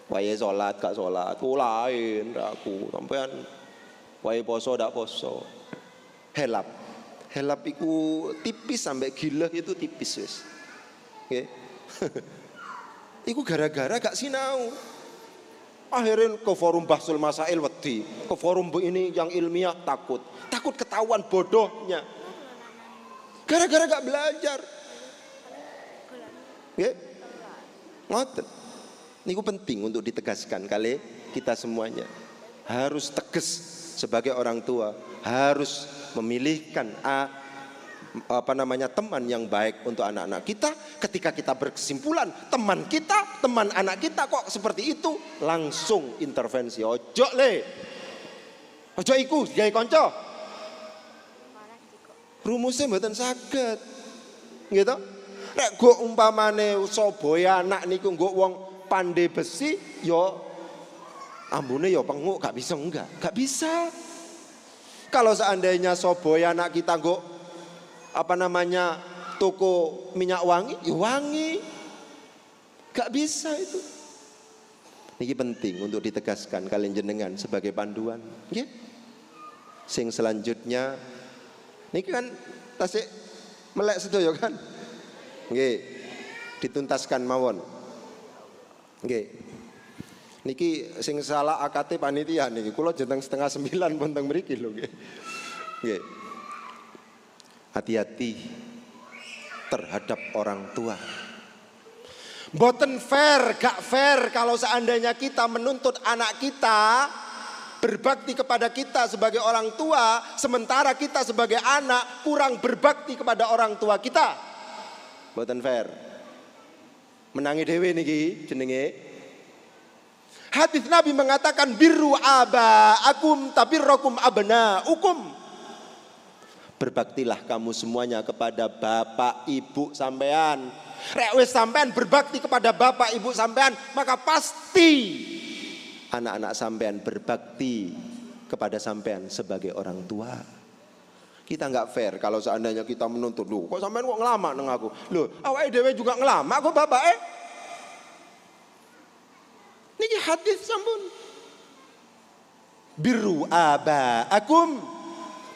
Wae salat gak salat, lain aku sampean. Wae poso dak poso. Helap. Helap iku tipis sampai gila itu tipis wis. Nggih. Iku gara-gara gak sinau. Akhirnya ke forum bahsul masail wedi, ke forum ini yang ilmiah takut ketahuan bodohnya. Gara-gara gak belajar. Nggih. Ngoten. Niku penting untuk ditegaskan kali kita semuanya. Harus tegas sebagai orang tua, harus memilihkan teman yang baik untuk anak-anak kita. Ketika kita berkesimpulan teman anak kita kok seperti itu, langsung intervensi. Ojo iku gawe kanca. Rumusnya mboten saged. Gitu. Nek go umpamane Sobaya anak niku nggo wong pandai besi, yo ambune yo penguk, gak bisa enggak, gak bisa. Kalau seandainya Sobaya anak kita go toko minyak wangi, ya wangi, gak bisa itu. Ini penting untuk ditegaskan kalian jenengan sebagai panduan. Ya. Sing selanjutnya, ini kan tasik melek sedoyo kan, nggih, dituntaskan mawon. Nggih. Niki sing salah akate panitia niki. Kula jenteng 8:30 pun teng mriki lho nggih. Nggih. Hati-hati terhadap orang tua. Mboten fair, gak fair kalau seandainya kita menuntut anak kita berbakti kepada kita sebagai orang tua, sementara kita sebagai anak kurang berbakti kepada orang tua kita. Mboten fair. Menangi dewe niki jenenge. Hadis Nabi mengatakan birru abaakum tabirrukum abnaukum. Berbaktilah kamu semuanya kepada bapak ibu sampean. Rek wis sampean berbakti kepada bapak ibu sampean, maka pasti anak-anak sampean berbakti kepada sampean sebagai orang tua. Kita nggak fair kalau seandainya kita menuntut, loh kok sampean kok ngelama neng aku, loh awake dhewe juga ngelama kok bapak niki hadis sampun. Birru abaakum,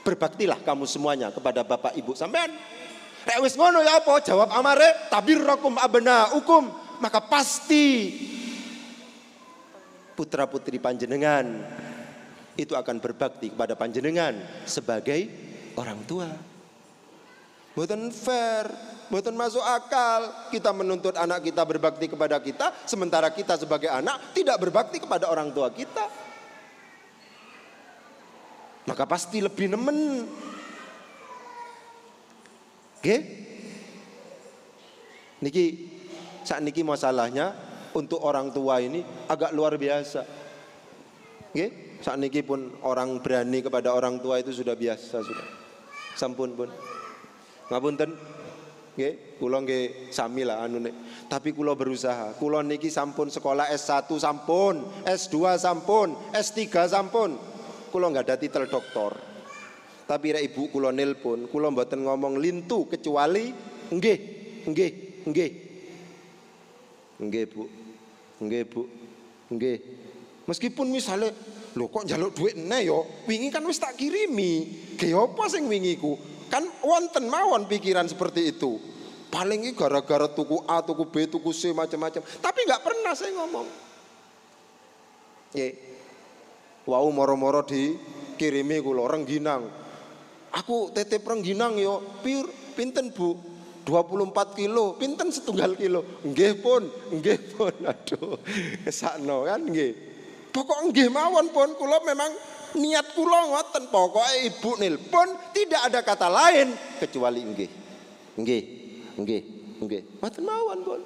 berbaktilah kamu semuanya kepada bapak ibu sampean. Rek wis ngono ya apa? Jawab amare tabirrakum abnaukum, maka pasti putra-putri panjenengan itu akan berbakti kepada panjenengan sebagai orang tua. Mboten fair, mboten masuk akal kita menuntut anak kita berbakti kepada kita, sementara kita sebagai anak tidak berbakti kepada orang tua kita. Maka pasti lebih nemen. Oke? Niki saat niki masalahnya untuk orang tua ini agak luar biasa. Oke? Saat niki pun orang berani kepada orang tua itu sudah biasa sudah. Sampun pun. Ngapunten. Nggih, kula nggih sami lah anune. Tapi kula berusaha. Kula niki sampun sekolah S1 sampun, S2 sampun, S3 sampun. Kula enggak ada titel doktor. Tapi rek ibu kula nelpon, kula mboten ngomong lintu kecuali nggih, nggih, nggih. Nggih, Bu. Nggih, Bu. Nggih. Meskipun misalnya, lho kok njaluk duit neh yo, wingi kan wis tak kirimi. Ge apa sing wingi ku? Kan wonten mawon pikiran seperti itu. Paling iki gara-gara tuku A, tuku B, tuku C macam-macam. Tapi enggak pernah saya ngomong. Nggih. Wau moro-moro dikirimi kula Rengginang. Aku titip Rengginang yo, pinten Bu? 24 kilo, pinten setunggal kilo? Nggih pun, nggih pun. Aduh, kesakno kan nggih. Pokok nggih mawon pun, kula memang niat kula ngoten. Pokoke ibu nelpon tidak ada kata lain kecuali nggih. Nggih, nggih, nggih. Mboten mawon pun.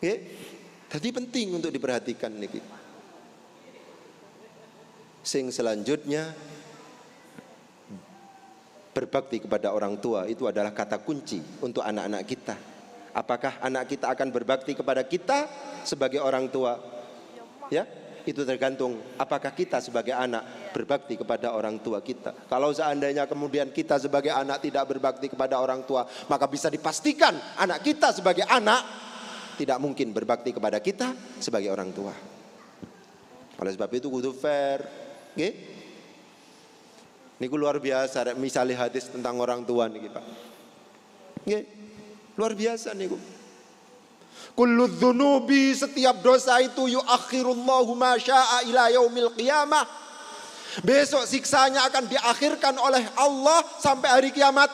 Nggih. Jadi penting untuk diperhatikan niki. Sing selanjutnya, berbakti kepada orang tua itu adalah kata kunci untuk anak-anak kita. Apakah anak kita akan berbakti kepada kita sebagai orang tua? Ya, itu tergantung apakah kita sebagai anak berbakti kepada orang tua kita. Kalau seandainya kemudian kita sebagai anak tidak berbakti kepada orang tua, maka bisa dipastikan anak kita sebagai anak tidak mungkin berbakti kepada kita sebagai orang tua. Oleh sebab itu kudu fair. Nggih. Niku luar biasa misalnya hadis tentang orang tua niki Pak. Nggih. Luar biasa niku. Kullu dzunubi, setiap dosa itu yuakhirullahu ma syaa ila yaumil qiyamah. Besok siksanya akan diakhirkan oleh Allah sampai hari kiamat.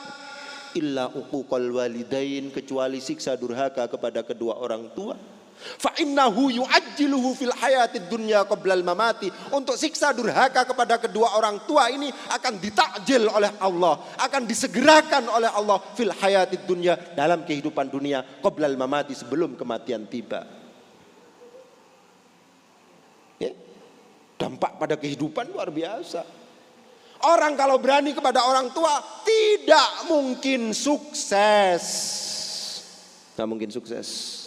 Illa uquqal walidain, kecuali siksa durhaka kepada kedua orang tua. Fa innahu yu'ajjiluhu fil hayatid dunya qabla al-mamati. Untuk siksa durhaka kepada kedua orang tua ini akan ditakjil oleh Allah, akan disegerakan oleh Allah fil hayatid dunya, dalam kehidupan dunia, qabla al-mamati, sebelum kematian tiba. Ya? Dampak pada kehidupan luar biasa. Orang kalau berani kepada orang tua tidak mungkin sukses. Tidak mungkin sukses.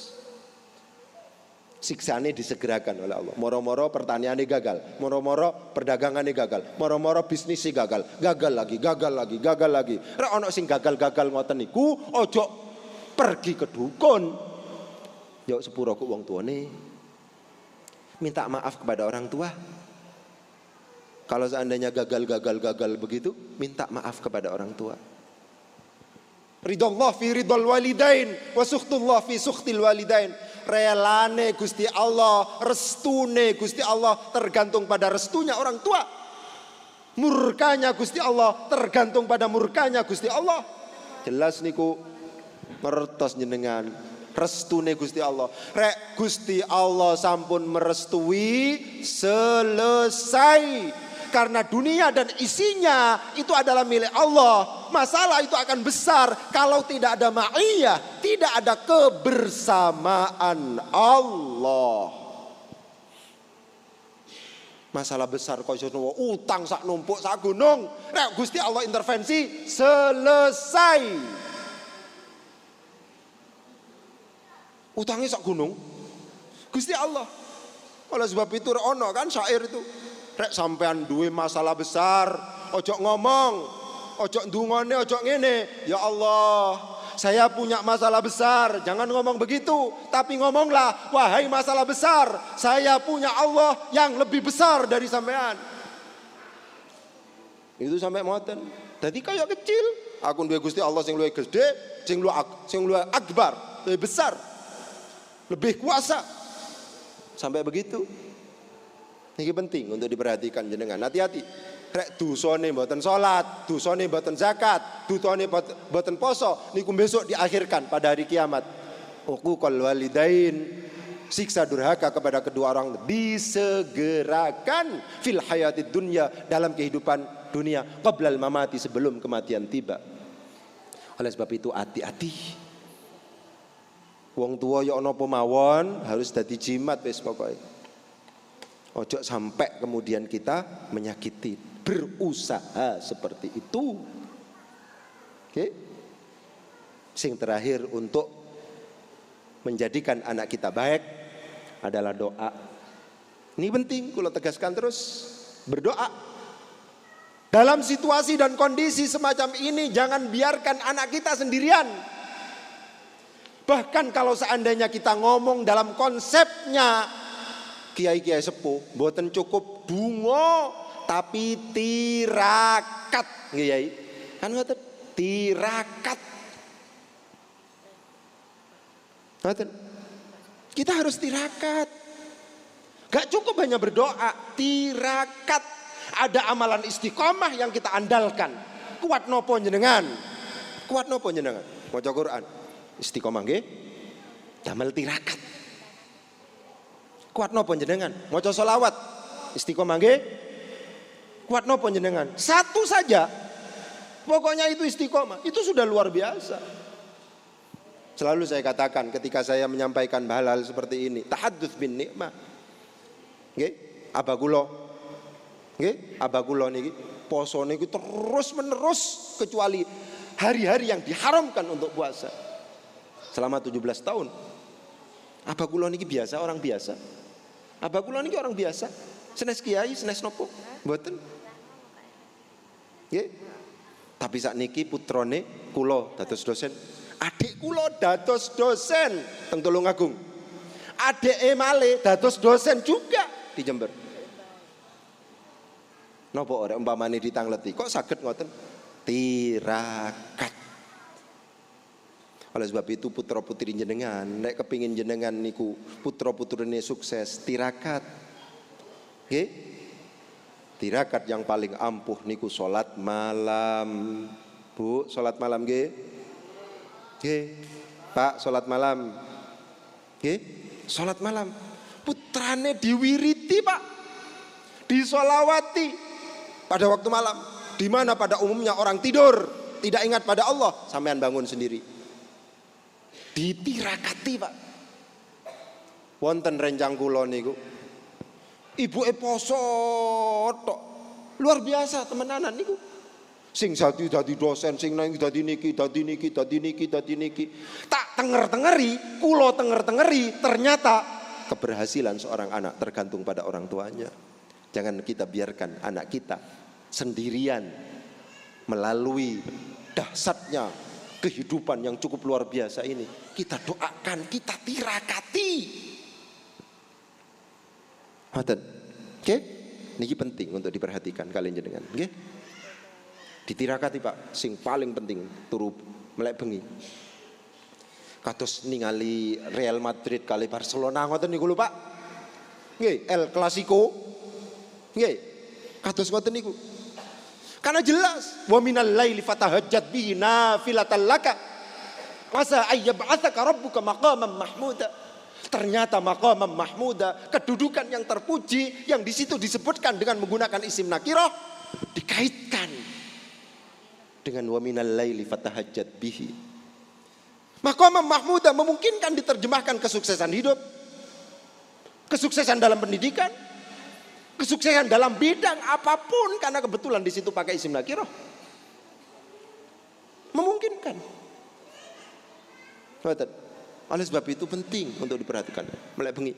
Siksanya disegerakan oleh Allah. Moro-moro pertaniannya gagal, moro-moro perdagangannya gagal, moro-moro bisnisnya gagal, gagal lagi, gagal lagi, gagal lagi. Rek ono sing gagal-gagal ngoten niku, ojo pergi ke dukun. Yo sepuro ku wong tuane. Minta maaf kepada orang tua. Kalau seandainya gagal begitu, minta maaf kepada orang tua. Ridallah fi ridal walidain wa sukhtullah fi sukhtil walidain. Relane Gusti Allah, restune Gusti Allah tergantung pada restunya orang tua. Murkanya Gusti Allah tergantung pada murkanya Gusti Allah. Jelas niku ngertos jenengan. Restune Gusti Allah. Rek Gusti Allah sampun merestui, selesai. Karena dunia dan isinya itu adalah milik Allah. Masalah itu akan besar kalau tidak ada ma'iyah, tidak ada kebersamaan Allah. Masalah besar kok jono utang sak numpuk sak gunung. Rek Gusti Allah intervensi, selesai. Utangnya sak gunung. Gusti Allah. Oleh sebab itu ono kan syair itu. Rek sampean duwe masalah besar, ojo ngomong, ojo ndungone, ojo ngene. Ya Allah, saya punya masalah besar. Jangan ngomong begitu, tapi ngomonglah, wahai masalah besar, saya punya Allah yang lebih besar dari sampean. Itu sampai moten. Jadi kayak kecil, Aku duwe Gusti Allah sing luwih gede, sing luwih akbar, lebih besar, lebih kuasa. Sampai begitu. Ini penting untuk diperhatikan jenengan. Hati-hati. Rek dosane mboten salat, dosane mboten zakat, dosane mboten poso, niku besok diakhirkan pada hari kiamat. Uququl walidain, siksa durhaka kepada kedua orang disegerakan fil hayatid dunya, dalam kehidupan dunia, qablal mamati, sebelum kematian tiba. Oleh sebab itu hati-hati. Wong tua ya ana mawon harus dadi jimat wis pokoke. Ojo sampai kemudian kita menyakiti, berusaha seperti itu. Oke. Sing terakhir untuk menjadikan anak kita baik adalah doa. Ini penting, kalau tegaskan terus, berdoa. Dalam situasi dan kondisi semacam ini jangan biarkan anak kita sendirian. Bahkan kalau seandainya kita ngomong dalam konsepnya kiai-kiai sepuh, mboten cukup donga tapi tirakat, kiai. Kan ngoten, tirakat. Ngoten. Kita harus tirakat. Gak cukup hanya berdoa, tirakat. Ada amalan istiqomah yang kita andalkan. Kuat nopo jenengan? Kuat nopo jenengan? Maca Quran. Istiqomah nggih. Damel tirakat. Kuat nopo jenengan? Maca selawat. Istiqomah nggih. Kuat nopo jenengan? Satu saja. Pokoknya itu istiqomah. Itu sudah luar biasa. Selalu saya katakan ketika saya menyampaikan hal-hal seperti ini, tahadduts bin nikmah. Nggih, abah kula. Nggih, abah kula niki poso niku terus-menerus kecuali hari-hari yang diharamkan untuk puasa. Selama 17 tahun. Abah kula niki biasa, orang biasa. Abah kula niki orang biasa. Senes kiai, senes nopo? Mboten. Nggih. Tapi sakniki putrane kula dados dosen. Adik kula dados dosen teng Tulungagung. Adik malih dados dosen juga di Jember. Napa ora umpamane ditangleti kok saged ngoten? Tirakat. Oleh sebab itu putra putri jenengan nek kepingin jenengan niku putra putrine sukses, tirakat. Nggih? Tirakat yang paling ampuh niku salat malam. Bu, salat malam nggih? Nggih. Pak, salat malam. Nggih? Salat malam. Putrane diwiriti, Pak. Disolawati pada waktu malam. Di mana pada umumnya orang tidur, tidak ingat pada Allah, sampean bangun sendiri. Ditirakati, Pak. Wonten rencang kula niku. Ibuke poso tok. Luar biasa temenanan niku. Sing satu dadi dosen, sing nang dadi niki, dadi niki, dadi niki, dadi niki. Tak tenger-tengeri, kula tenger-tengeri, ternyata keberhasilan seorang anak tergantung pada orang tuanya. Jangan kita biarkan anak kita sendirian melalui dahsyatnya kehidupan yang cukup luar biasa ini. Kita doakan, kita tirakati. Oke, niki penting untuk diperhatikan kalian jenengan. Oke, ditirakati Pak. Sing paling penting turu melek bengi. Kados ningali Real Madrid kali Barcelona ngoten niku lho Pak. Nggih, El Clasico. Nggih. Kados ngoten niku. Karena jelas wa minal laili fatahajjat bihi nafilatan laka. Asa ayyab'atsaka rabbuka maqaman mahmuda. Ternyata maqaman mahmuda, kedudukan yang terpuji yang di situ disebutkan dengan menggunakan isim nakirah dikaitkan dengan wa minal laili fatahajjat bihi. Maqaman mahmuda memungkinkan diterjemahkan kesuksesan hidup, kesuksesan dalam pendidikan, kesuksesan dalam bidang apapun karena kebetulan di situ pakai isim nakirah. Memungkinkan. Oleh sebab itu penting untuk diperhatikan. Melek bengi.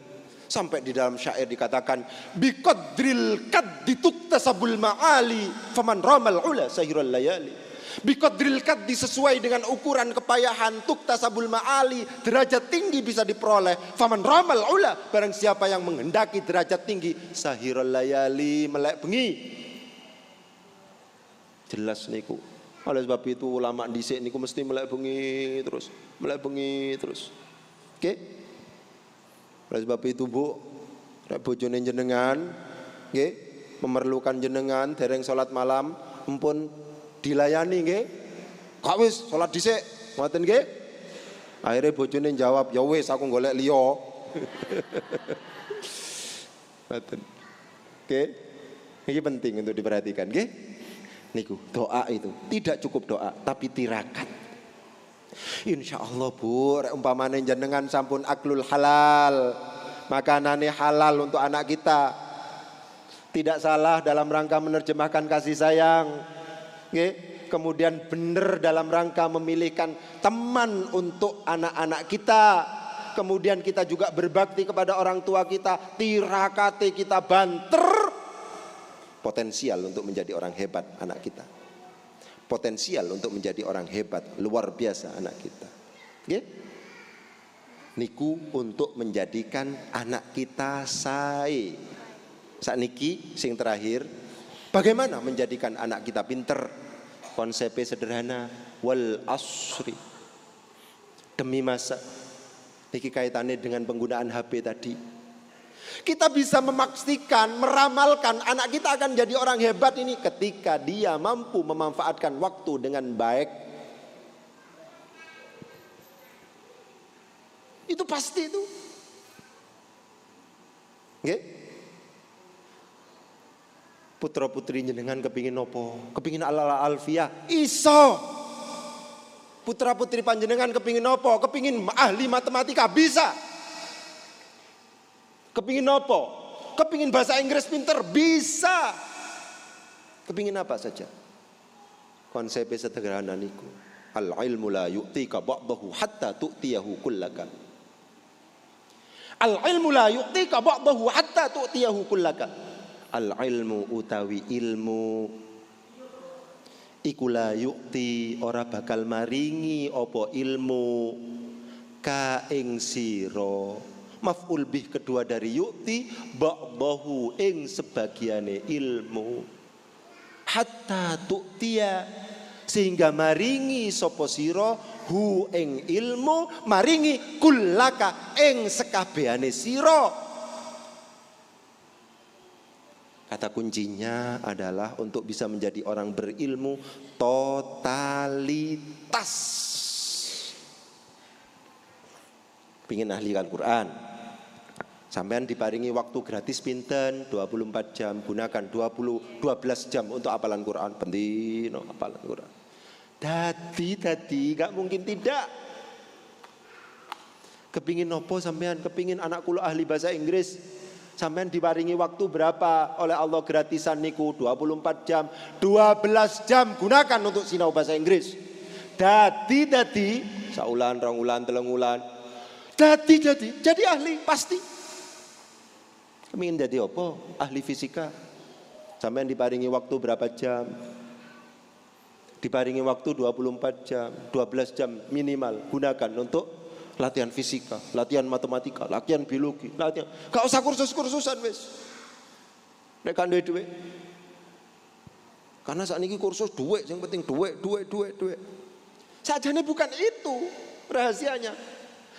Sampai di dalam syair dikatakan biqadril kaddi tuktasabul ma'ali faman ramal ula sahirul layali. Biqadril kaddi sesuai dengan ukuran kepayahan tuktasabul ma'ali, derajat tinggi bisa diperoleh. Faman ramal ula, barang siapa yang menghendaki derajat tinggi sahirul layali, melek bengi. Jelas niku Oleh sebab itu ulama dhisik niku mesti melek bengi terus. Oke? Oleh sebab itu Bu, nek bojone jenengan nggih memerlukan jenengan dereng salat malam, empun dilayani nggih. Kak wis salat dhisik, ngoten nggih. Akhirnya bojone jawab, "Ya wis aku golek liya." Ngoten. Oke? Ini penting untuk diperhatikan, nggih. Niku doa itu tidak cukup doa tapi tirakat. Insya Allah Bu, umpamane jenengan sampun aklul halal, makanannya halal untuk anak kita, tidak salah dalam rangka menerjemahkan kasih sayang, nggih. Kemudian benar dalam rangka memilihkan teman untuk anak-anak kita. Kemudian kita juga berbakti kepada orang tua kita, tirakate kita banter. Potensial untuk menjadi orang hebat anak kita. Potensial untuk menjadi orang hebat, luar biasa anak kita. Nggih. Niku untuk menjadikan anak kita sae. Sakniki sing terakhir, bagaimana menjadikan anak kita pinter? Konsepnya sederhana, wal asri. Demi masa. Niki kaitannya dengan penggunaan HP tadi. Kita bisa memastikan, meramalkan anak kita akan jadi orang hebat ini ketika dia mampu memanfaatkan waktu dengan baik. Itu pasti itu. Nggih. Putra putri jenengan kepingin nopo? Kepingin ala alfiah? Iso. Putra putri panjenengan kepingin nopo? Kepingin ahli matematika? Bisa. Kepingin nopo? Kepingin bahasa Inggris pinter? Bisa. Kepingin apa saja? Konsepnya sederhana niku. Al ilmu la yu'tika ba'dahu hatta tu'tiyahu kullaka. Al ilmu la yu'tika ba'dahu hatta tu'tiyahu kullaka. Al ilmu utawi ilmu iku la yu'ti ora bakal maringi apa ilmu ka ing sira. Maf'ul bih kedua dari yu'ti, ba'dahu ing sebagiane ilmu. Hatta tu'tiya, sehingga maringi sapa sira hu ing ilmu, maringi kullaka ing sekabehane sira. Kata kuncinya adalah untuk bisa menjadi orang berilmu totalitas. Pingin ahli Al-Quran, sampean diparingi waktu gratis pinten 24 jam, gunakan 12 jam untuk hafalan Quran. Penting hafalan Quran. Dadi gak mungkin tidak. Kepingin nopo sampean? Kepingin anak kula ahli bahasa Inggris? Sampean diparingi waktu berapa oleh Allah gratisan niku? 24 jam. 12 jam gunakan untuk sinau bahasa Inggris. Dadi saulan, rong ulan, telung ulan. Jadi ahli pasti. Kepingin jadi apa? Ahli fisika. Sampean diparingi waktu berapa jam? Diparingi waktu 24 jam, 12 jam minimal gunakan untuk latihan fisika, latihan matematika, latihan biologi, latihan. Gak usah kursus-kursusan wis. Nek kan duwe. Karena saat ini kursus duit, yang penting duit. Sajane bukan itu rahasianya.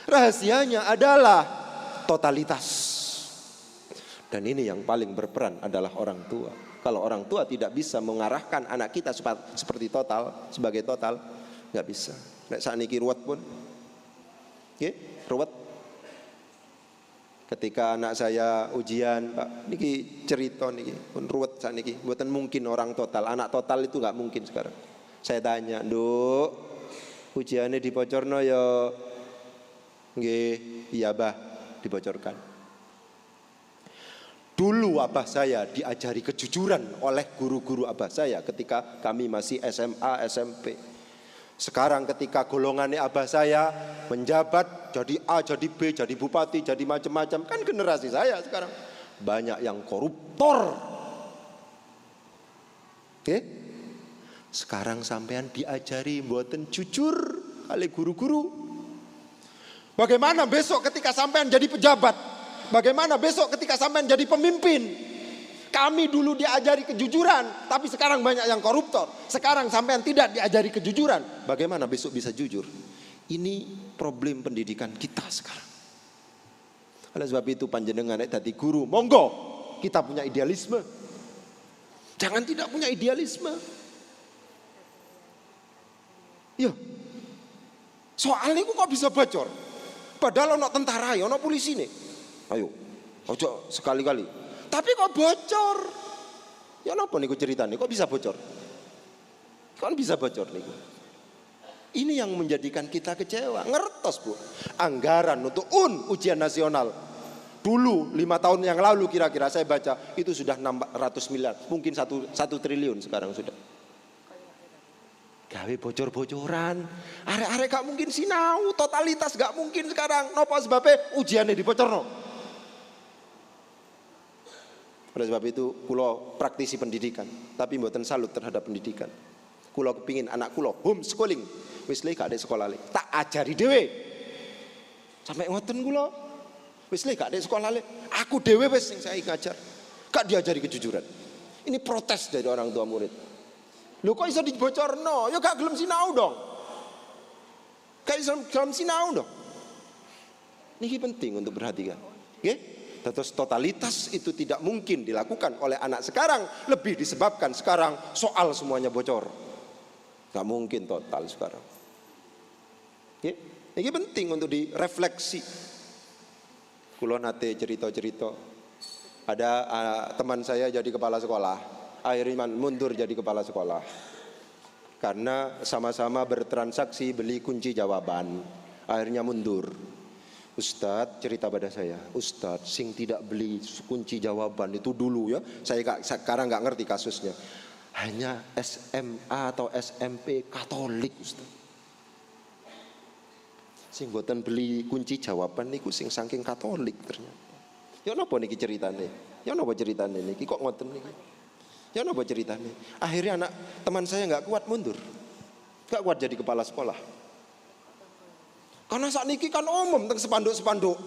Rahasianya adalah totalitas. Dan ini yang paling berperan adalah orang tua. Kalau orang tua tidak bisa mengarahkan anak kita seperti total, sebagai total, nggak bisa. Nek sakniki ruwet pun, ruwet. Ketika anak saya ujian, Pak, niki cerita niki, pun ruwet sakniki. Mboten mungkin orang total, anak total itu nggak mungkin sekarang. Saya tanya, Nduk, ujiannya dibocorno ya? Nggih, iya Bah, dibocorkan. Dulu abah saya diajari kejujuran oleh guru-guru abah saya ketika kami masih SMA, SMP. Sekarang ketika golongannya abah saya menjabat jadi A, jadi B, jadi bupati, jadi macam-macam. Kan generasi saya sekarang banyak yang koruptor. Oke? Sekarang sampean diajari mboten jujur kali guru-guru. Bagaimana besok ketika sampean jadi pejabat? Bagaimana besok ketika sampean jadi pemimpin? Kami dulu diajari kejujuran, tapi sekarang banyak yang koruptor. Sekarang sampean tidak diajari kejujuran. Bagaimana besok bisa jujur? Ini problem pendidikan kita sekarang. Oleh sebab itu panjenengan tadi guru, monggo kita punya idealisme. Jangan tidak punya idealisme. Ya, soal ini kok bisa bocor? Padahal ono tentara, ono polisi nih. Ayo, ojo sekali-kali. Tapi kok bocor? Ya napa niku ceritanya? Kok bisa bocor? Kok bisa bocor niku? Ini yang menjadikan kita kecewa. Ngertos Bu, anggaran untuk ujian nasional dulu 5 tahun yang lalu kira-kira saya baca itu sudah 600 miliar, mungkin 1 triliun sekarang sudah. Gawe bocor-bocoran, arek-arek gak mungkin sinau, totalitas gak mungkin sekarang. Napa sebabnya ujiannya dibocorno? Oleh sebab itu kulo praktisi pendidikan, tapi mboten salut terhadap pendidikan. Kulo kepingin anak kulo homeschooling, wis le gak ada sekolah le, tak ajari dhewe. Sampai ngoten kulo. Wis le gak ada sekolah le, aku dhewe wis sing saya ngajar. Gak diajari kejujuran. Ini protes dari orang tua murid. Lho kok iso dibocorno? Ya gak gelem sinau dong. Gak iso gelem sinau dong. Ini penting untuk perhatikan. Nggih? Terus totalitas itu tidak mungkin dilakukan oleh anak sekarang, lebih disebabkan sekarang soal semuanya bocor. Gak mungkin total sekarang. Nggih? Ini penting untuk direfleksi. Kulo nate cerita-cerita. Ada teman saya jadi kepala sekolah. Akhirnya mundur jadi kepala sekolah karena sama-sama bertransaksi beli kunci jawaban. Akhirnya mundur. Ustadz cerita pada saya, Ustadz sing tidak beli kunci jawaban itu dulu ya, saya sekarang nggak ngerti kasusnya, hanya SMA atau SMP Katolik Ustadz. Sing boten beli kunci jawaban niku sing saking Katolik ternyata. Ya napa niki ceritane? Ya napa ceritane niki kok ngoten niki? Ya apa ceritanya? Akhirnya anak teman saya nggak kuat mundur, nggak kuat jadi kepala sekolah. Karena saat niki kan umum tentang sepanduk-sepanduk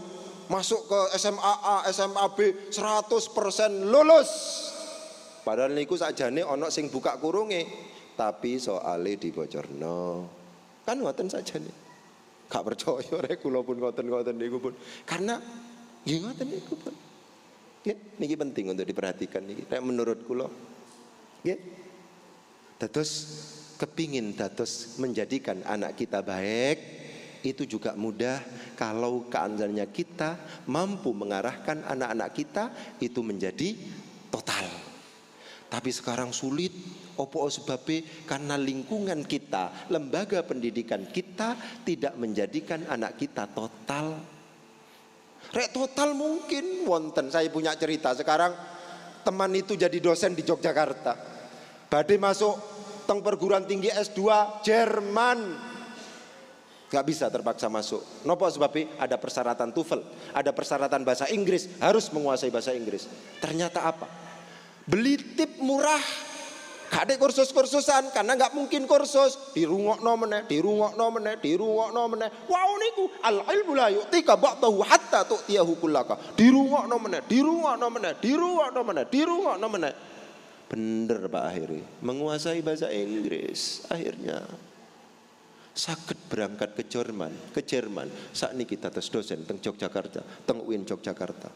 masuk ke SMA A, SMA B 100% lulus. Padahal niku sakjane ono sing buka kurunge, tapi soalnya dibocorno. Kan ngoten sakjane. Gak percaya rek kula pun ngoten-ngoten niku pun. Karena nggih ngoten niku pun. Niki penting untuk diperhatikan niki. Menurut kula nggih. Dados kepingin dados menjadikan anak kita baik itu juga mudah kalau keandalannya kita mampu mengarahkan anak-anak kita itu menjadi total. Tapi sekarang sulit. Opo sebabnya karena lingkungan kita, lembaga pendidikan kita tidak menjadikan anak kita total. Rek total mungkin wonten. Saya punya cerita sekarang teman itu jadi dosen di Yogyakarta. Badhe masuk teng perguruan tinggi S2 Jerman. Gak bisa terpaksa masuk. Nopo sebabnya ada persyaratan TOEFL, ada persyaratan bahasa Inggris, harus menguasai bahasa Inggris. Ternyata apa? Beli tip murah. Gak ada kursus-kursusan karena gak mungkin kursus dirungokno meneh, dirungokno meneh, dirungokno meneh. Wow niku al ilmu la yu'tika ba'dahu hatta tu'tiyahu kullaka. Dirungokno meneh, dirungokno meneh, dirungokno meneh, dirungokno meneh. Bener Pak akhirnya menguasai bahasa Inggris akhirnya saged berangkat ke Jerman. Saat ini kita tes dosen teng Yogyakarta, teng UIN Yogyakarta.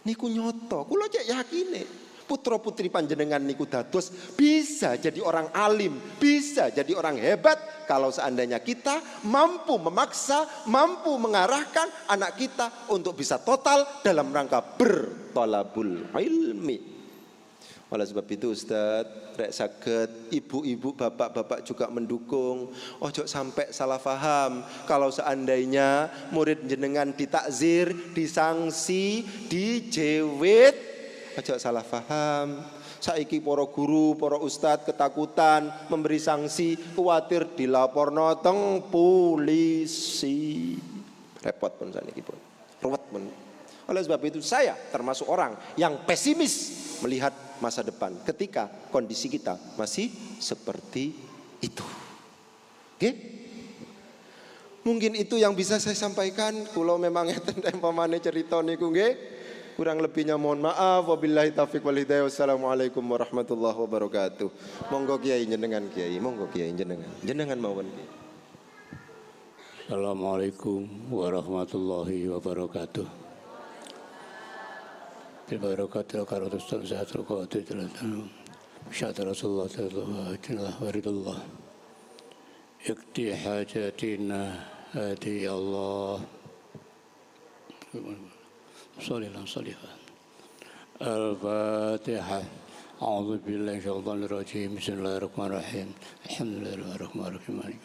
Niku nyoto, kula cek yakine putra putri panjenengan niku dados bisa jadi orang alim, bisa jadi orang hebat kalau seandainya kita mampu memaksa, mampu mengarahkan anak kita untuk bisa total dalam rangka bertolabul ilmi. Oleh sebab itu Ustadz, rek saged ibu-ibu, bapak-bapak juga mendukung. Ojo sampai salah paham kalau seandainya murid jenengan ditakzir, disangsi, dijewit. Ojo salah paham. Saiki para guru, para ustadz ketakutan memberi sanksi, khawatir dilaporno teng polisi. Repot pun saniki pun. Ruwet pun. Oleh sebab itu saya termasuk orang yang pesimis melihat masa depan ketika kondisi kita masih seperti itu. Oke? Mungkin itu yang bisa saya sampaikan. Kula memang enten empamane cerita niku nggih. Kurang lebihnya mohon maaf. Wabillahi taufiq wal hidayah. Wassalamualaikum warahmatullahi wabarakatuh. Monggo Kiai jenengan Kiai, monggo Kiai jenengan. Jenengan mawon Kiai. Assalamualaikum warahmatullahi wabarakatuh. Bibarakatil karatus tanzatul qawatil syahad Rasulullah sallallahu alaihi wasallam. Ikti hajatina hadi Allah. Sallallahu alaihi Al-Fatihah. A'udzu billahi minasyaitonir rajim. Bismillahirrahmanirrahim. Alhamdulillahirabbil alamin.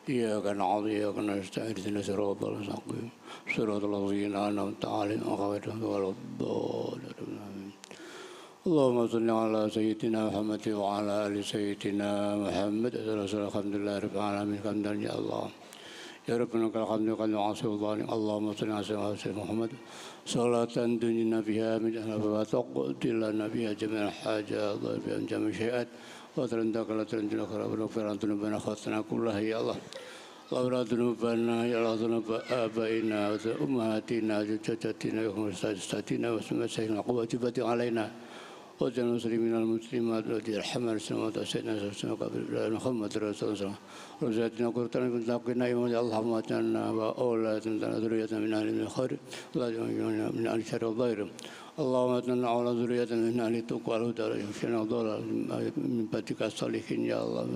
Iyyaka na'budu wa iyyaka nasta'in. Ihdinas siratal mustaqim. Siratal ladzina an'amta 'alaihim ghairil maghdubi 'alaihim. Allahumma shalli 'ala sayyidina Muhammad wa 'ala ali sayyidina Muhammad. Alhamdulillahirabbil alamin. Hamdan ya Allah. Ya Rabbana lakal hamdu kama wa'asawdani. Allahumma salli ala sayyidina Muhammad salatan dunina biha min ahwa taqdil lana biha jami'al hajat wa biha jami'al syai'at wa tarandaka la tarandina kharabana firantuna bana khatana kullah ya Allah. Allahumma dunubana ya Allah dunub abaina wa ummahatina wa jaddatina wa mustatina wa sumasaina quwwati alaina. وجعل المسلمين والمسلمات الذي يرحمنا السماوات سيدنا محمد رسول الله وزادنا قرة من تقينا يوم اللهم اجعلنا واولادنا ذرية من اهل الخير ولا من اهل الشر والضير اللهم اجعلنا على ذرية من اهل التقوى والهدى يمشينا الضلال من بعدك الصالحين يا الله.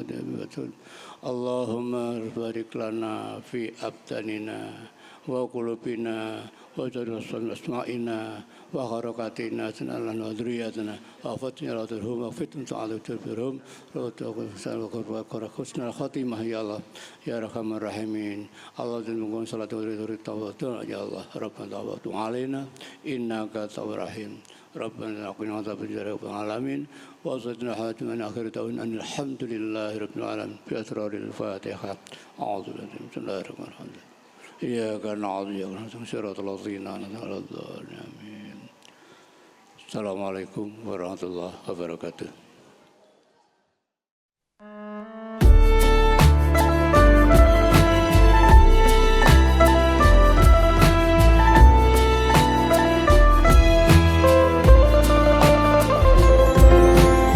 اللهم بارك لنا في ابداننا وقلوبنا وجعل أسمائنا وحركاتنا سنالنا وذرياتنا وفتنا لا ترهم وفتن تعالى تربرهم وحسن الخاتمة يا الله يا أرحم الراحمين. الله جل صلاة ورحمة يا الله ربنا توب علينا إنك تواب رحيم. ربنا قنا عذاب النار رب العالمين وصلنا حياتنا من آخر دعوانا أن الحمد لله رب العالمين. بأسرار الفاتحة. أعوذ بالله بسم الله الرحمن الرحيم. إياك نعبد وإياك نستعين صراط الذين أنعمت عليهم. السلام عليكم ورحمة الله وبركاته.